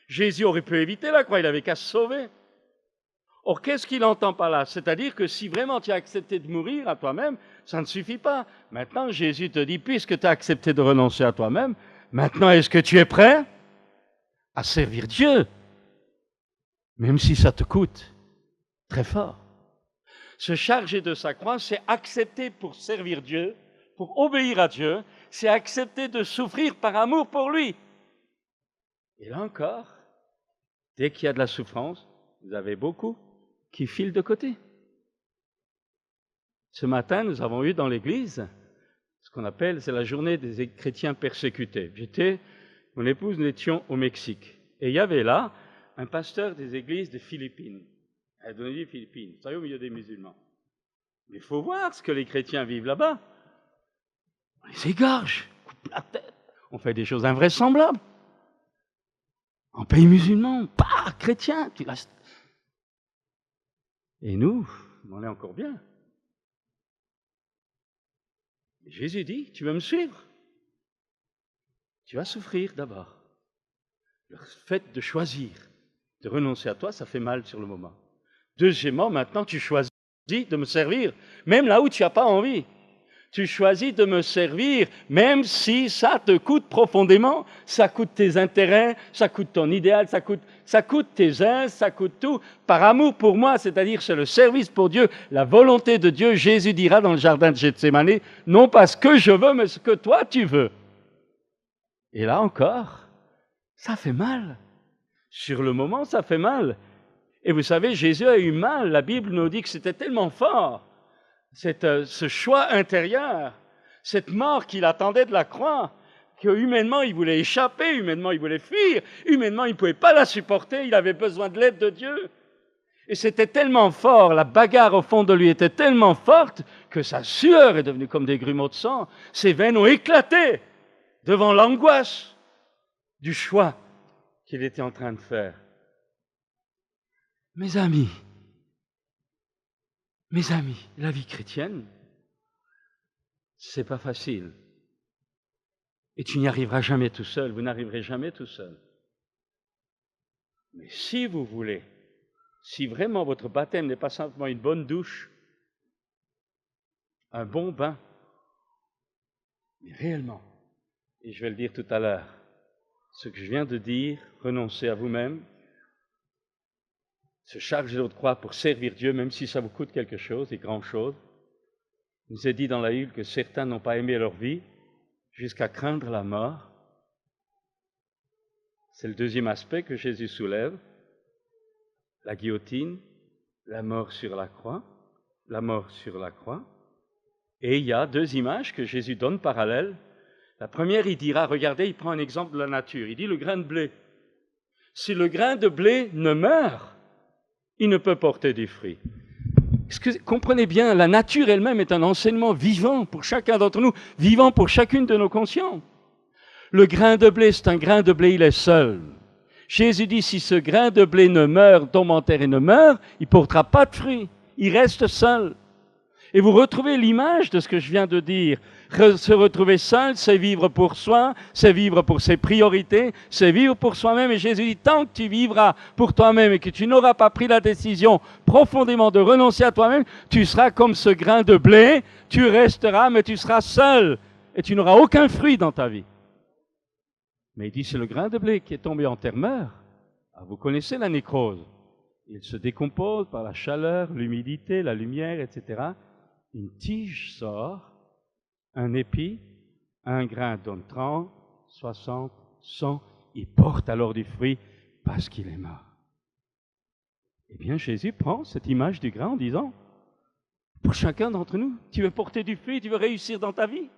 A: Jésus aurait pu éviter la croix, il n'avait qu'à se sauver. Or, qu'est-ce qu'il entend par là? C'est-à-dire que si vraiment tu as accepté de mourir à toi-même, ça ne suffit pas. Maintenant, Jésus te dit, puisque tu as accepté de renoncer à toi-même, maintenant, est-ce que tu es prêt à servir Dieu? Même si ça te coûte très fort. Se charger de sa croix, c'est accepter pour servir Dieu, pour obéir à Dieu, c'est accepter de souffrir par amour pour lui. Et là encore, dès qu'il y a de la souffrance, vous avez beaucoup qui filent de côté. Ce matin, nous avons eu dans l'église ce qu'on appelle, c'est la journée des chrétiens persécutés. Mon épouse, nous étions au Mexique. Et il y avait là un pasteur des églises des Philippines. Indonésie, Philippines, vous savez, au milieu des musulmans. Mais il faut voir ce que les chrétiens vivent là-bas. On les égorge, la tête. On fait des choses invraisemblables. En pays musulman, pas chrétien, tu restes. Et nous, on est encore bien. Jésus dit, tu veux me suivre? Tu vas souffrir d'abord. Le fait de choisir, de renoncer à toi, ça fait mal sur le moment. Deuxièmement, maintenant, tu choisis de me servir, même là où tu n'as pas envie. Tu choisis de me servir, même si ça te coûte profondément. Ça coûte tes intérêts, ça coûte ton idéal, ça coûte tes ailes, ça coûte tout. Par amour pour moi, c'est-à-dire c'est le service pour Dieu, la volonté de Dieu. Jésus dira dans le jardin de Gethsémani, non pas ce que je veux, mais ce que toi tu veux. Et là encore, ça fait mal. Sur le moment, ça fait mal. Et vous savez, Jésus a eu mal. La Bible nous dit que c'était tellement fort. Ce choix intérieur, cette mort qu'il attendait de la croix, que humainement il voulait échapper, humainement il voulait fuir, humainement il ne pouvait pas la supporter, il avait besoin de l'aide de Dieu. Et c'était tellement fort, la bagarre au fond de lui était tellement forte que sa sueur est devenue comme des grumeaux de sang. Ses veines ont éclaté devant l'angoisse du choix qu'il était en train de faire. Mes amis, la vie chrétienne, c'est pas facile. Et tu n'y arriveras jamais tout seul, vous n'arriverez jamais tout seul. Mais si vous voulez, si vraiment votre baptême n'est pas simplement une bonne douche, un bon bain, mais réellement, et je vais le dire tout à l'heure, ce que je viens de dire, renoncer à vous-même, se charger de votre croix pour servir Dieu, même si ça vous coûte quelque chose, et grand-chose. Il nous est dit dans la Bible que certains n'ont pas aimé leur vie jusqu'à craindre la mort. C'est le deuxième aspect que Jésus soulève, la guillotine, la mort sur la croix, la mort sur la croix. Et il y a deux images que Jésus donne parallèles. La première, il dira, regardez, il prend un exemple de la nature. Il dit le grain de blé. Si le grain de blé ne meurt, il ne peut porter du fruit. Comprenez bien, la nature elle-même est un enseignement vivant pour chacun d'entre nous, vivant pour chacune de nos consciences. Le grain de blé, c'est un grain de blé, il est seul. Jésus dit, si ce grain de blé ne meurt, tombe en terre et ne meurt, il ne portera pas de fruit, il reste seul. Et vous retrouvez l'image de ce que je viens de dire. Se retrouver seul, c'est vivre pour soi, c'est vivre pour ses priorités, c'est vivre pour soi-même. Et Jésus dit, tant que tu vivras pour toi-même et que tu n'auras pas pris la décision profondément de renoncer à toi-même, tu seras comme ce grain de blé, tu resteras, mais tu seras seul et tu n'auras aucun fruit dans ta vie. Mais il dit, c'est le grain de blé qui est tombé en terre meurt. Ah, vous connaissez la nécrose. Il se décompose par la chaleur, l'humidité, la lumière, etc. Une tige sort, un épi, un grain donne 30, 60, 100, il porte alors du fruit parce qu'il est mort. Eh bien, Jésus prend cette image du grain en disant, pour chacun d'entre nous, tu veux porter du fruit, tu veux réussir dans ta vie.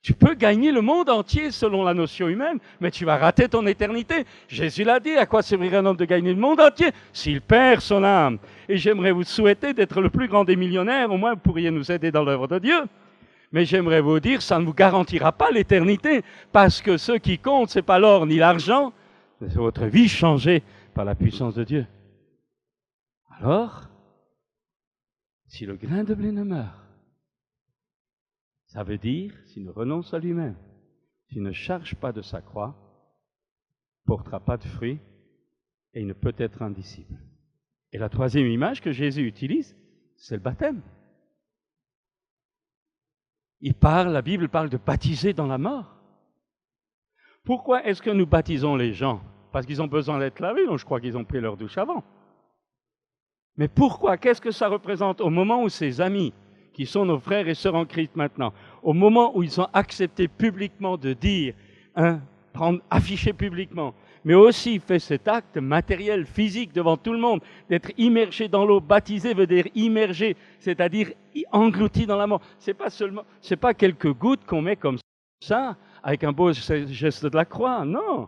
A: Tu peux gagner le monde entier selon la notion humaine, mais tu vas rater ton éternité. Jésus l'a dit, à quoi servirait un homme de gagner le monde entier s'il perd son âme? Et j'aimerais vous souhaiter d'être le plus grand des millionnaires, au moins vous pourriez nous aider dans l'œuvre de Dieu. Mais j'aimerais vous dire, ça ne vous garantira pas l'éternité, parce que ce qui compte, ce n'est pas l'or ni l'argent, c'est votre vie changée par la puissance de Dieu. Alors, si le grain de blé ne meurt, ça veut dire, s'il ne renonce à lui-même, s'il ne charge pas de sa croix, il ne portera pas de fruit et il ne peut être un disciple. Et la troisième image que Jésus utilise, c'est le baptême. La Bible parle de baptiser dans la mort. Pourquoi est-ce que nous baptisons les gens? Parce qu'ils ont besoin d'être lavés, donc je crois qu'ils ont pris leur douche avant. Mais pourquoi? Qu'est-ce que ça représente au moment où ces amis, qui sont nos frères et sœurs en Christ maintenant, au moment où ils ont accepté publiquement de dire, afficher publiquement, mais aussi fait cet acte matériel, physique, devant tout le monde, d'être immergé dans l'eau. Baptisé veut dire immergé, c'est-à-dire englouti dans la mort. C'est pas quelques gouttes qu'on met comme ça, avec un beau geste de la croix, non.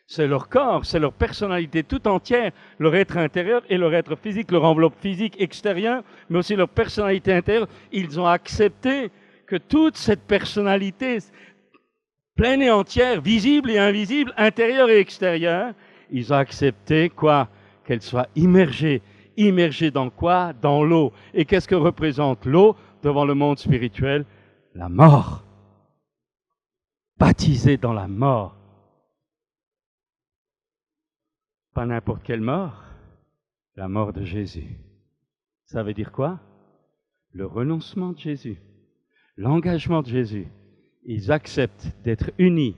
A: C'est leur corps, c'est leur personnalité tout entière, leur être intérieur et leur être physique, leur enveloppe physique extérieure, mais aussi leur personnalité intérieure. Ils ont accepté que toute cette personnalité pleine et entière, visible et invisible, intérieure et extérieure. Ils ont accepté quoi? Qu'elle soit immergée. Immergée dans quoi? Dans l'eau. Et qu'est-ce que représente l'eau devant le monde spirituel? La mort. Baptisée dans la mort. Pas n'importe quelle mort, la mort de Jésus. Ça veut dire quoi? Le renoncement de Jésus, l'engagement de Jésus. Ils acceptent d'être unis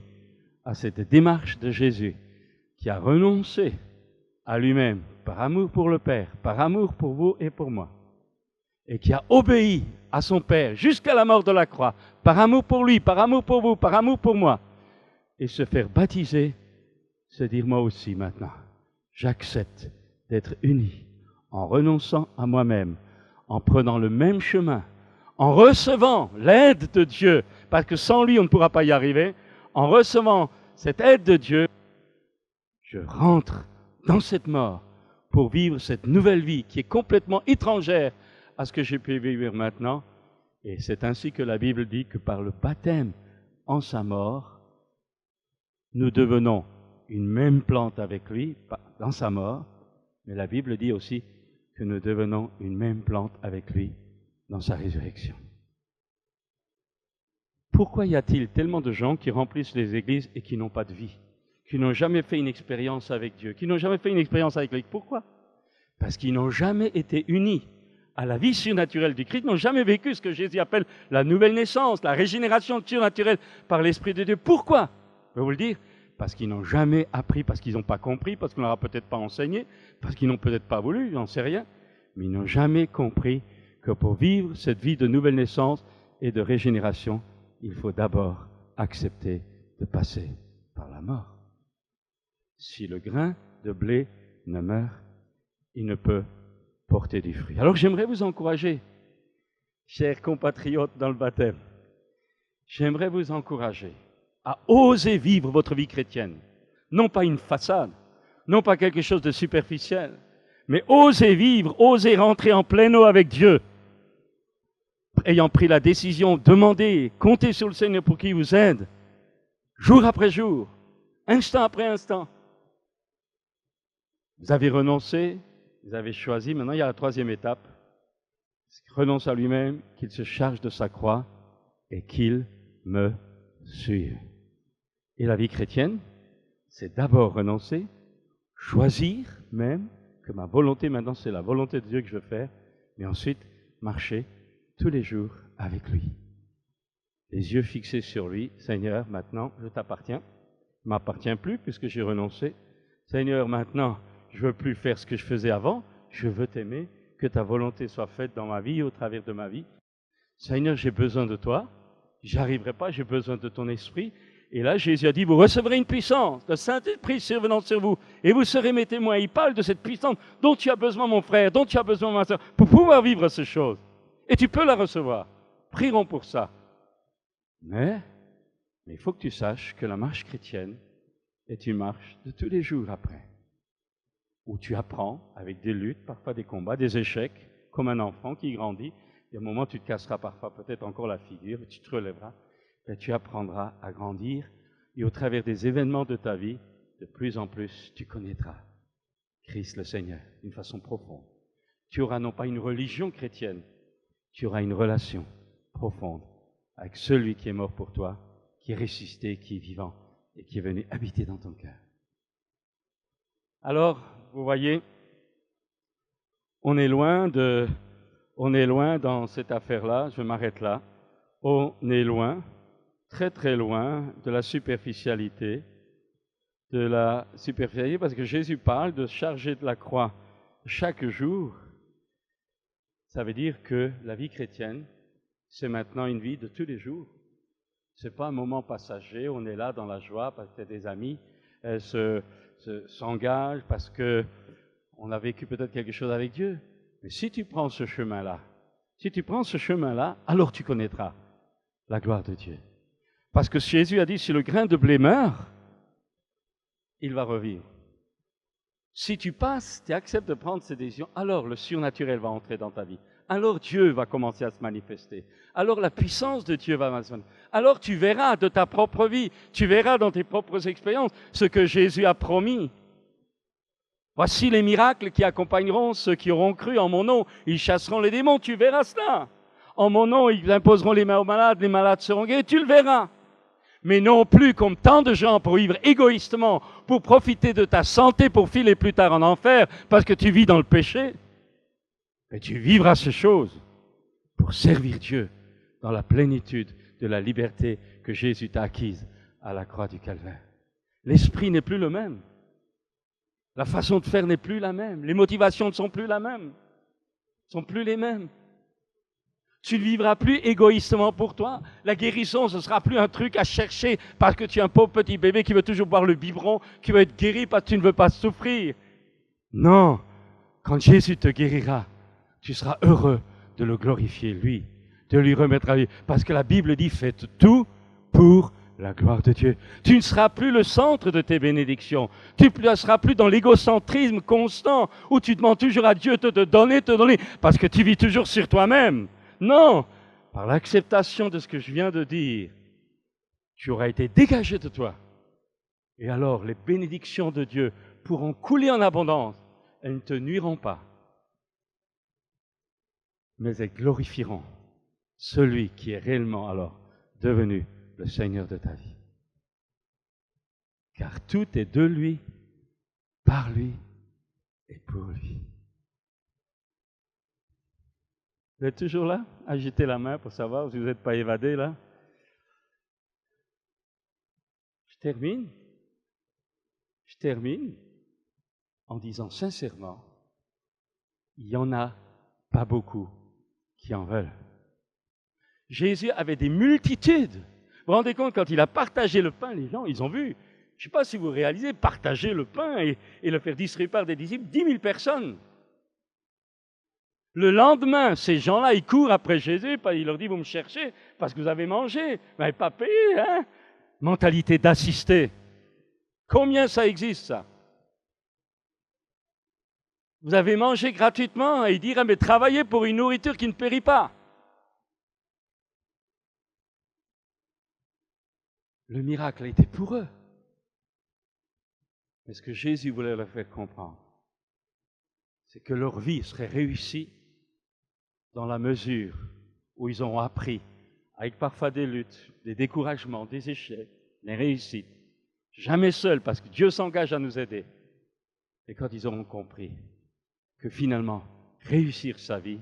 A: à cette démarche de Jésus qui a renoncé à lui-même par amour pour le Père, par amour pour vous et pour moi, et qui a obéi à son Père jusqu'à la mort de la croix, par amour pour lui, par amour pour vous, par amour pour moi, et se faire baptiser, se dire moi aussi maintenant, j'accepte d'être uni en renonçant à moi-même, en prenant le même chemin, en recevant l'aide de Dieu, parce que sans lui on ne pourra pas y arriver, en recevant cette aide de Dieu, je rentre dans cette mort pour vivre cette nouvelle vie qui est complètement étrangère à ce que j'ai pu vivre maintenant. Et c'est ainsi que la Bible dit que par le baptême en sa mort, nous devenons une même plante avec lui dans sa mort, mais la Bible dit aussi que nous devenons une même plante avec lui dans sa résurrection. Pourquoi y a-t-il tellement de gens qui remplissent les églises et qui n'ont pas de vie, qui n'ont jamais fait une expérience avec Dieu, qui n'ont jamais fait une expérience avec l'Église? Pourquoi? Parce qu'ils n'ont jamais été unis à la vie surnaturelle du Christ, n'ont jamais vécu ce que Jésus appelle la nouvelle naissance, la régénération surnaturelle par l'Esprit de Dieu. Pourquoi? Je vais vous le dire. Parce qu'ils n'ont jamais appris, parce qu'ils n'ont pas compris, parce qu'on ne leur a peut-être pas enseigné, parce qu'ils n'ont peut-être pas voulu, j'en sais rien, mais ils n'ont jamais compris que pour vivre cette vie de nouvelle naissance et de régénération, il faut d'abord accepter de passer par la mort. Si le grain de blé ne meurt, il ne peut porter du fruit. Alors j'aimerais vous encourager, chers compatriotes dans le baptême, j'aimerais vous encourager à oser vivre votre vie chrétienne. Non pas une façade, non pas quelque chose de superficiel, mais oser vivre, oser rentrer en pleine eau avec Dieu. Ayant pris la décision, demandez, comptez sur le Seigneur pour qu'il vous aide, jour après jour, instant après instant. Vous avez renoncé, vous avez choisi, maintenant il y a la troisième étape, renonce à lui-même, qu'il se charge de sa croix et qu'il me suive. Et la vie chrétienne, c'est d'abord renoncer, choisir même que ma volonté maintenant c'est la volonté de Dieu que je veux faire, mais ensuite marcher tous les jours avec lui. Les yeux fixés sur lui, Seigneur, maintenant je t'appartiens, je ne m'appartiens plus puisque j'ai renoncé. Seigneur, maintenant je ne veux plus faire ce que je faisais avant, je veux t'aimer, que ta volonté soit faite dans ma vie et au travers de ma vie. Seigneur, j'ai besoin de toi, j'y arriverai pas, j'ai besoin de ton esprit. Et là, Jésus a dit, vous recevrez une puissance, le Saint-Esprit survenant sur vous, et vous serez mes témoins. Il parle de cette puissance dont tu as besoin, mon frère, dont tu as besoin, ma soeur, pour pouvoir vivre ces choses. Et tu peux la recevoir. Prierons pour ça. Mais il faut que tu saches que la marche chrétienne est une marche de tous les jours après, où tu apprends avec des luttes, parfois des combats, des échecs, comme un enfant qui grandit. Il y a un moment où tu te casseras parfois peut-être encore la figure, tu te relèveras. Et tu apprendras à grandir et au travers des événements de ta vie, de plus en plus, tu connaîtras Christ le Seigneur d'une façon profonde. Tu auras non pas une religion chrétienne, tu auras une relation profonde avec celui qui est mort pour toi, qui est ressuscité, qui est vivant et qui est venu habiter dans ton cœur. Alors, vous voyez, on est loin dans cette affaire-là, je m'arrête là, on est loin, très très loin de la superficialité, parce que Jésus parle de charger de la croix chaque jour. Ça veut dire que la vie chrétienne, c'est maintenant une vie de tous les jours. Ce n'est pas un moment passager, on est là dans la joie parce que des amis s'engagent parce qu'on a vécu peut-être quelque chose avec Dieu. Mais si tu prends ce chemin-là, alors tu connaîtras la gloire de Dieu. Parce que Jésus a dit, si le grain de blé meurt, il va revivre. Si tu passes, tu acceptes de prendre ces décisions, alors le surnaturel va entrer dans ta vie. alors Dieu va commencer à se manifester. Alors la puissance de Dieu va se manifester. Alors tu verras de ta propre vie, tu verras dans tes propres expériences ce que Jésus a promis. Voici les miracles qui accompagneront ceux qui auront cru en mon nom. Ils chasseront les démons, tu verras cela. En mon nom, ils imposeront les mains aux malades, les malades seront guéris, tu le verras. Mais non plus comme tant de gens pour vivre égoïstement, pour profiter de ta santé, pour filer plus tard en enfer, parce que tu vis dans le péché. Mais tu vivras ces choses pour servir Dieu dans la plénitude de la liberté que Jésus t'a acquise à la croix du Calvaire. L'esprit n'est plus le même. La façon de faire n'est plus la même. Les motivations ne sont plus les mêmes. Ne sont plus les mêmes. Tu ne vivras plus égoïstement pour toi. La guérison, ce ne sera plus un truc à chercher parce que tu es un pauvre petit bébé qui veut toujours boire le biberon, qui veut être guéri parce que tu ne veux pas souffrir. Non, quand Jésus te guérira, tu seras heureux de le glorifier, lui, de lui remettre à lui. Parce que la Bible dit, faites tout pour la gloire de Dieu. Tu ne seras plus le centre de tes bénédictions. Tu ne seras plus dans l'égocentrisme constant où tu demandes toujours à Dieu de te donner, parce que tu vis toujours sur toi-même. Non, par l'acceptation de ce que je viens de dire, tu auras été dégagé de toi. Et alors, les bénédictions de Dieu pourront couler en abondance. Elles ne te nuiront pas, mais elles glorifieront celui qui est réellement alors devenu le Seigneur de ta vie. Car tout est de lui, par lui et pour lui. Vous êtes toujours là? Agitez la main pour savoir si vous n'êtes pas évadé là. Je termine en disant sincèrement, il n'y en a pas beaucoup qui en veulent. Jésus avait des multitudes. Vous vous rendez compte, quand il a partagé le pain, les gens, ils ont vu. Je ne sais pas si vous réalisez, partager le pain et le faire distribuer par des disciples, 10 000 personnes. Le lendemain, ces gens-là, ils courent après Jésus, il leur dit, vous me cherchez parce que vous avez mangé, vous n'avez pas payé, hein? Mentalité d'assister. Combien ça existe, ça? Vous avez mangé gratuitement et il dirait, mais travaillez pour une nourriture qui ne périt pas. Le miracle a été pour eux. Mais ce que Jésus voulait leur faire comprendre, c'est que leur vie serait réussie dans la mesure où ils ont appris, avec parfois des luttes, des découragements, des échecs, des réussites, jamais seuls, parce que Dieu s'engage à nous aider. Et quand ils auront compris que finalement, réussir sa vie,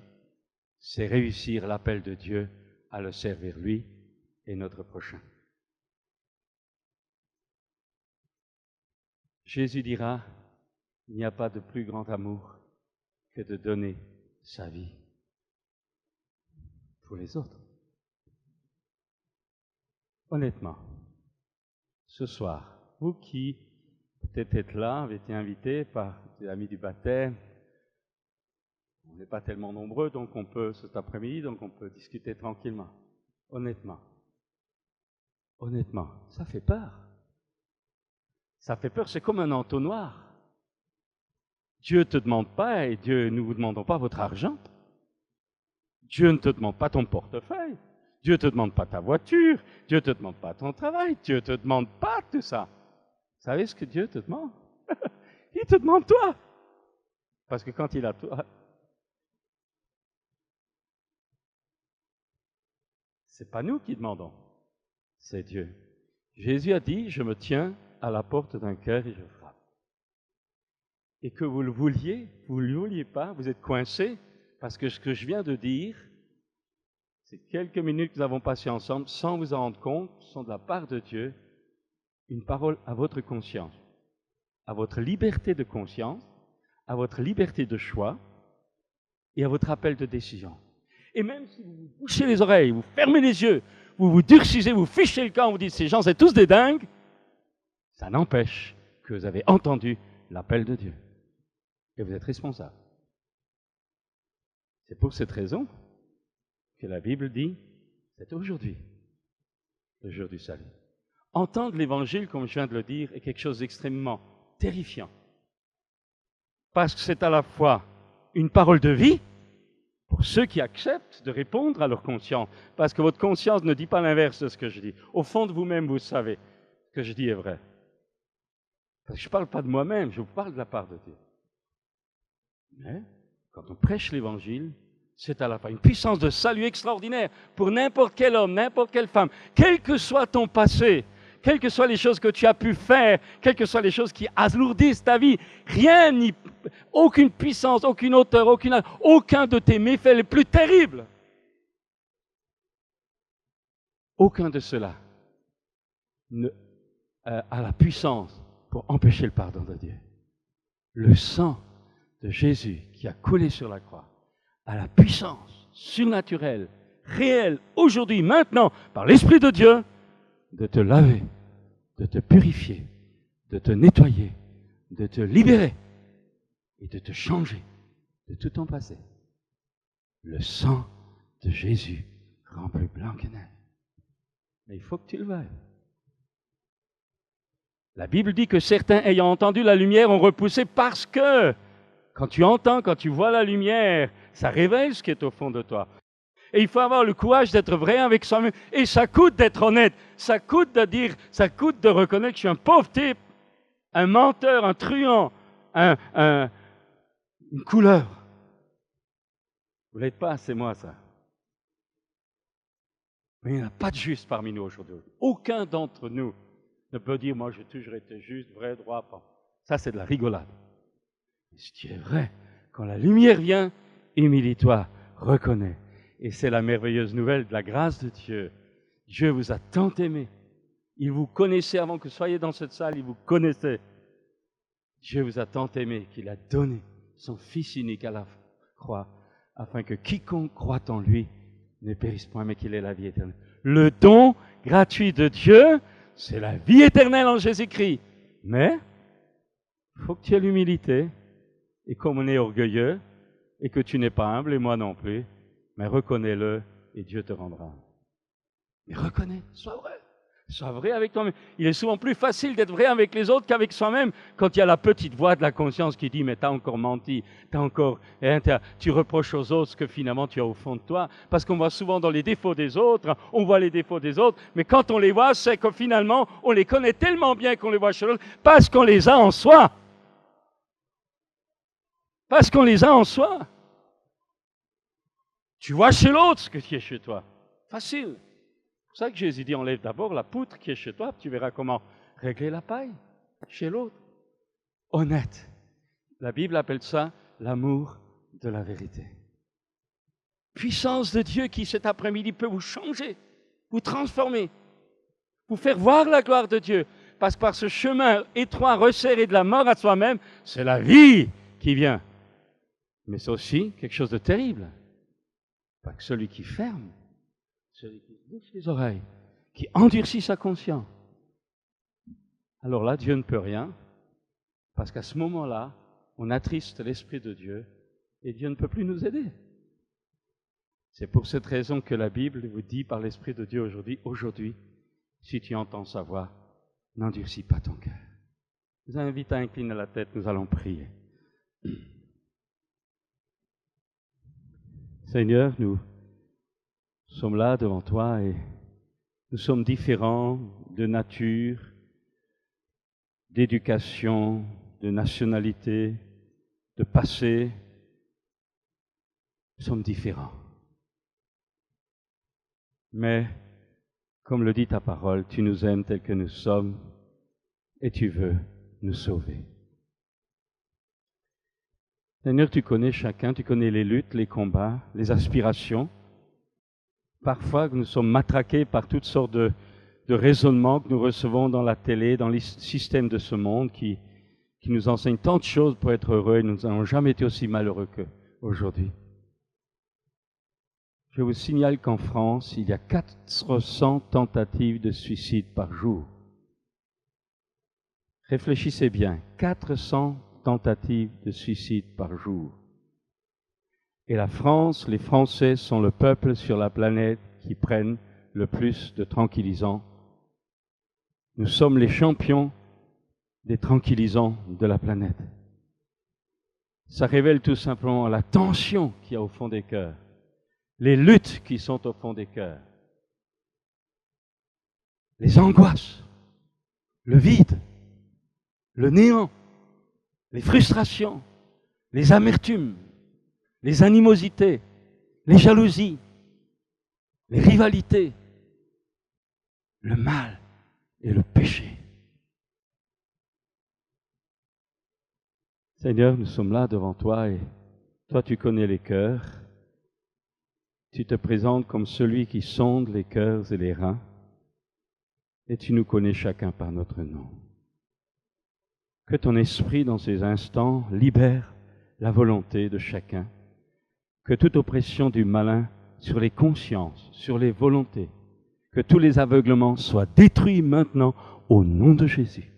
A: c'est réussir l'appel de Dieu à le servir lui et notre prochain. Jésus dira, il n'y a pas de plus grand amour que de donner sa vie pour les autres. Honnêtement, ce soir, vous qui peut-être êtes là, avez été invités par des amis du baptême, on n'est pas tellement nombreux, donc on peut, cet après-midi, donc on peut discuter tranquillement. Honnêtement, ça fait peur. Ça fait peur, c'est comme un entonnoir. Dieu ne te demande pas, et Dieu, nous ne vous demandons pas votre argent. Dieu ne te demande pas ton portefeuille. Dieu ne te demande pas ta voiture. Dieu ne te demande pas ton travail. Dieu ne te demande pas tout ça. Vous savez ce que Dieu te demande? Il te demande toi. Parce que quand il a toi, c'est pas nous qui demandons, c'est Dieu. Jésus a dit, je me tiens à la porte d'un cœur et je frappe. Et que vous le vouliez, vous ne le vouliez pas, vous êtes coincés, parce que ce que je viens de dire, ces quelques minutes que nous avons passées ensemble, sans vous en rendre compte, sont de la part de Dieu une parole à votre conscience, à votre liberté de conscience, à votre liberté de choix et à votre appel de décision. Et même si vous vous bouchez les oreilles, vous fermez les yeux, vous vous durcissez, vous fichez le camp, vous dites ces gens c'est tous des dingues, ça n'empêche que vous avez entendu l'appel de Dieu. Et vous êtes responsable. C'est pour cette raison que la Bible dit, c'est aujourd'hui le jour du salut. Entendre l'Évangile, comme je viens de le dire, est quelque chose d'extrêmement terrifiant. Parce que c'est à la fois une parole de vie, pour ceux qui acceptent de répondre à leur conscience, parce que votre conscience ne dit pas l'inverse de ce que je dis. Au fond de vous-même, vous savez que je dis est vrai. Parce que je ne parle pas de moi-même, je vous parle de la part de Dieu. Mais quand on prêche l'Évangile, c'est à la fin une puissance de salut extraordinaire pour n'importe quel homme, n'importe quelle femme, quel que soit ton passé, quelles que soient les choses que tu as pu faire, quelles que soient les choses qui alourdissent ta vie, aucune puissance, aucune hauteur, aucun de tes méfaits les plus terribles, aucun de cela a la puissance pour empêcher le pardon de Dieu. Le sang de Jésus qui a coulé sur la croix a la puissance surnaturelle, réelle, aujourd'hui, maintenant, par l'Esprit de Dieu, de te laver, de te purifier, de te nettoyer, de te libérer et de te changer de tout ton passé. Le sang de Jésus rend plus blanc que neige. Mais il faut que tu le veuilles. La Bible dit que certains, ayant entendu la lumière, ont repoussé parce que, quand tu entends, quand tu vois la lumière, ça révèle ce qui est au fond de toi. Et il faut avoir le courage d'être vrai avec soi-même. Et ça coûte d'être honnête. Ça coûte de reconnaître que je suis un pauvre type, un menteur, un truand, une couleur. Vous ne l'êtes pas, c'est moi ça. Mais il n'y en a pas de juste parmi nous aujourd'hui. Aucun d'entre nous ne peut dire, moi j'ai toujours été juste, vrai, droit, pas. Ça c'est de la rigolade. Mais si tu es vrai, quand la lumière vient, humilie-toi, reconnais. Et c'est la merveilleuse nouvelle de la grâce de Dieu. Dieu vous a tant aimé. Il vous connaissait avant que vous soyez dans cette salle, il vous connaissait. Dieu vous a tant aimé qu'il a donné son Fils unique à la croix, afin que quiconque croit en lui ne périsse point, mais qu'il ait la vie éternelle. Le don gratuit de Dieu, c'est la vie éternelle en Jésus-Christ. Mais il faut que tu aies l'humilité. Et comme on est orgueilleux, et que tu n'es pas humble, et moi non plus, mais reconnais-le, et Dieu te rendra. Mais reconnais, sois vrai. Sois vrai avec toi-même. Il est souvent plus facile d'être vrai avec les autres qu'avec soi-même quand il y a la petite voix de la conscience qui dit « mais t'as encore menti, tu reproches aux autres ce que finalement tu as au fond de toi. » Parce qu'on voit souvent dans les défauts des autres, on voit les défauts des autres, mais quand on les voit, c'est que finalement, on les connaît tellement bien qu'on les voit chez l'autre parce qu'on les a en soi. Parce qu'on les a en soi. Tu vois chez l'autre ce qui est chez toi. Facile. C'est pour ça que Jésus dit, enlève d'abord la poutre qui est chez toi, tu verras comment régler la paille chez l'autre. Honnête. La Bible appelle ça l'amour de la vérité. Puissance de Dieu qui cet après-midi peut vous changer, vous transformer, vous faire voir la gloire de Dieu. Parce que par ce chemin étroit, resserré de la mort à soi-même, c'est la vie qui vient. Mais c'est aussi quelque chose de terrible. Pas que celui qui ferme, celui qui bouche les oreilles, qui endurcit sa conscience. Alors là, Dieu ne peut rien, parce qu'à ce moment-là, on attriste l'Esprit de Dieu et Dieu ne peut plus nous aider. C'est pour cette raison que la Bible vous dit par l'Esprit de Dieu aujourd'hui, si tu entends sa voix, n'endurcis pas ton cœur. Je vous invite à incliner la tête, nous allons prier. Seigneur, nous sommes là devant toi et nous sommes différents de nature, d'éducation, de nationalité, de passé. Nous sommes différents. Mais, comme le dit ta parole, tu nous aimes tels que nous sommes et tu veux nous sauver. Seigneur, tu connais chacun, tu connais les luttes, les combats, les aspirations. Parfois, nous sommes matraqués par toutes sortes de raisonnements que nous recevons dans la télé, dans les systèmes de ce monde qui nous enseignent tant de choses pour être heureux et nous n'avons jamais été aussi malheureux qu'aujourd'hui. Je vous signale qu'en France, il y a 400 tentatives de suicide par jour. Réfléchissez bien, 400 tentatives de suicide par jour. Et la France, les Français sont le peuple sur la planète qui prennent le plus de tranquillisants. Nous sommes les champions des tranquillisants de la planète. Ça révèle tout simplement la tension qu'il y a au fond des cœurs. les luttes qui sont au fond des cœurs, les angoisses, le vide, le néant, les frustrations, les amertumes, les animosités, les jalousies, les rivalités, le mal et le péché. Seigneur, nous sommes là devant toi et toi tu connais les cœurs. Tu te présentes comme celui qui sonde les cœurs et les reins et tu nous connais chacun par notre nom. Que ton esprit dans ces instants libère la volonté de chacun, que toute oppression du malin sur les consciences, sur les volontés, que tous les aveuglements soient détruits maintenant au nom de Jésus.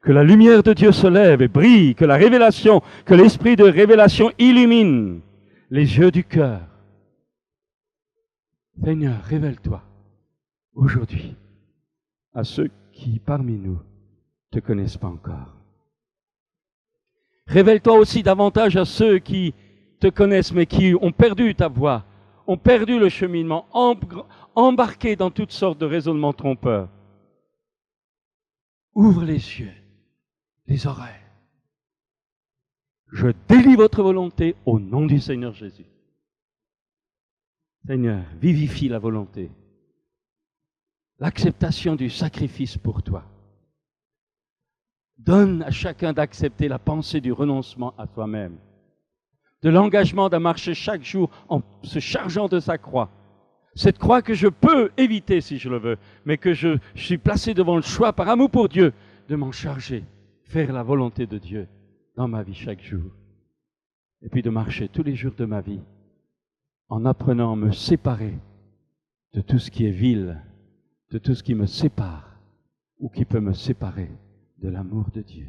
A: Que la lumière de Dieu se lève et brille, que la révélation, que l'esprit de révélation illumine les yeux du cœur. Seigneur, révèle-toi aujourd'hui à ceux qui, parmi nous, ne te connaissent pas encore. Révèle-toi aussi davantage à ceux qui te connaissent mais qui ont perdu ta voix, ont perdu le cheminement, embarqués dans toutes sortes de raisonnements trompeurs. Ouvre les yeux, les oreilles. Je délie votre volonté au nom du Seigneur Jésus. Seigneur, vivifie la volonté, l'acceptation du sacrifice pour toi. Donne à chacun d'accepter la pensée du renoncement à soi-même, de l'engagement de marcher chaque jour en se chargeant de sa croix. Cette croix que je peux éviter si je le veux, mais que je suis placé devant le choix par amour pour Dieu de m'en charger, faire la volonté de Dieu dans ma vie chaque jour. Et puis de marcher tous les jours de ma vie en apprenant à me séparer de tout ce qui est vil, de tout ce qui me sépare ou qui peut me séparer de l'amour de Dieu.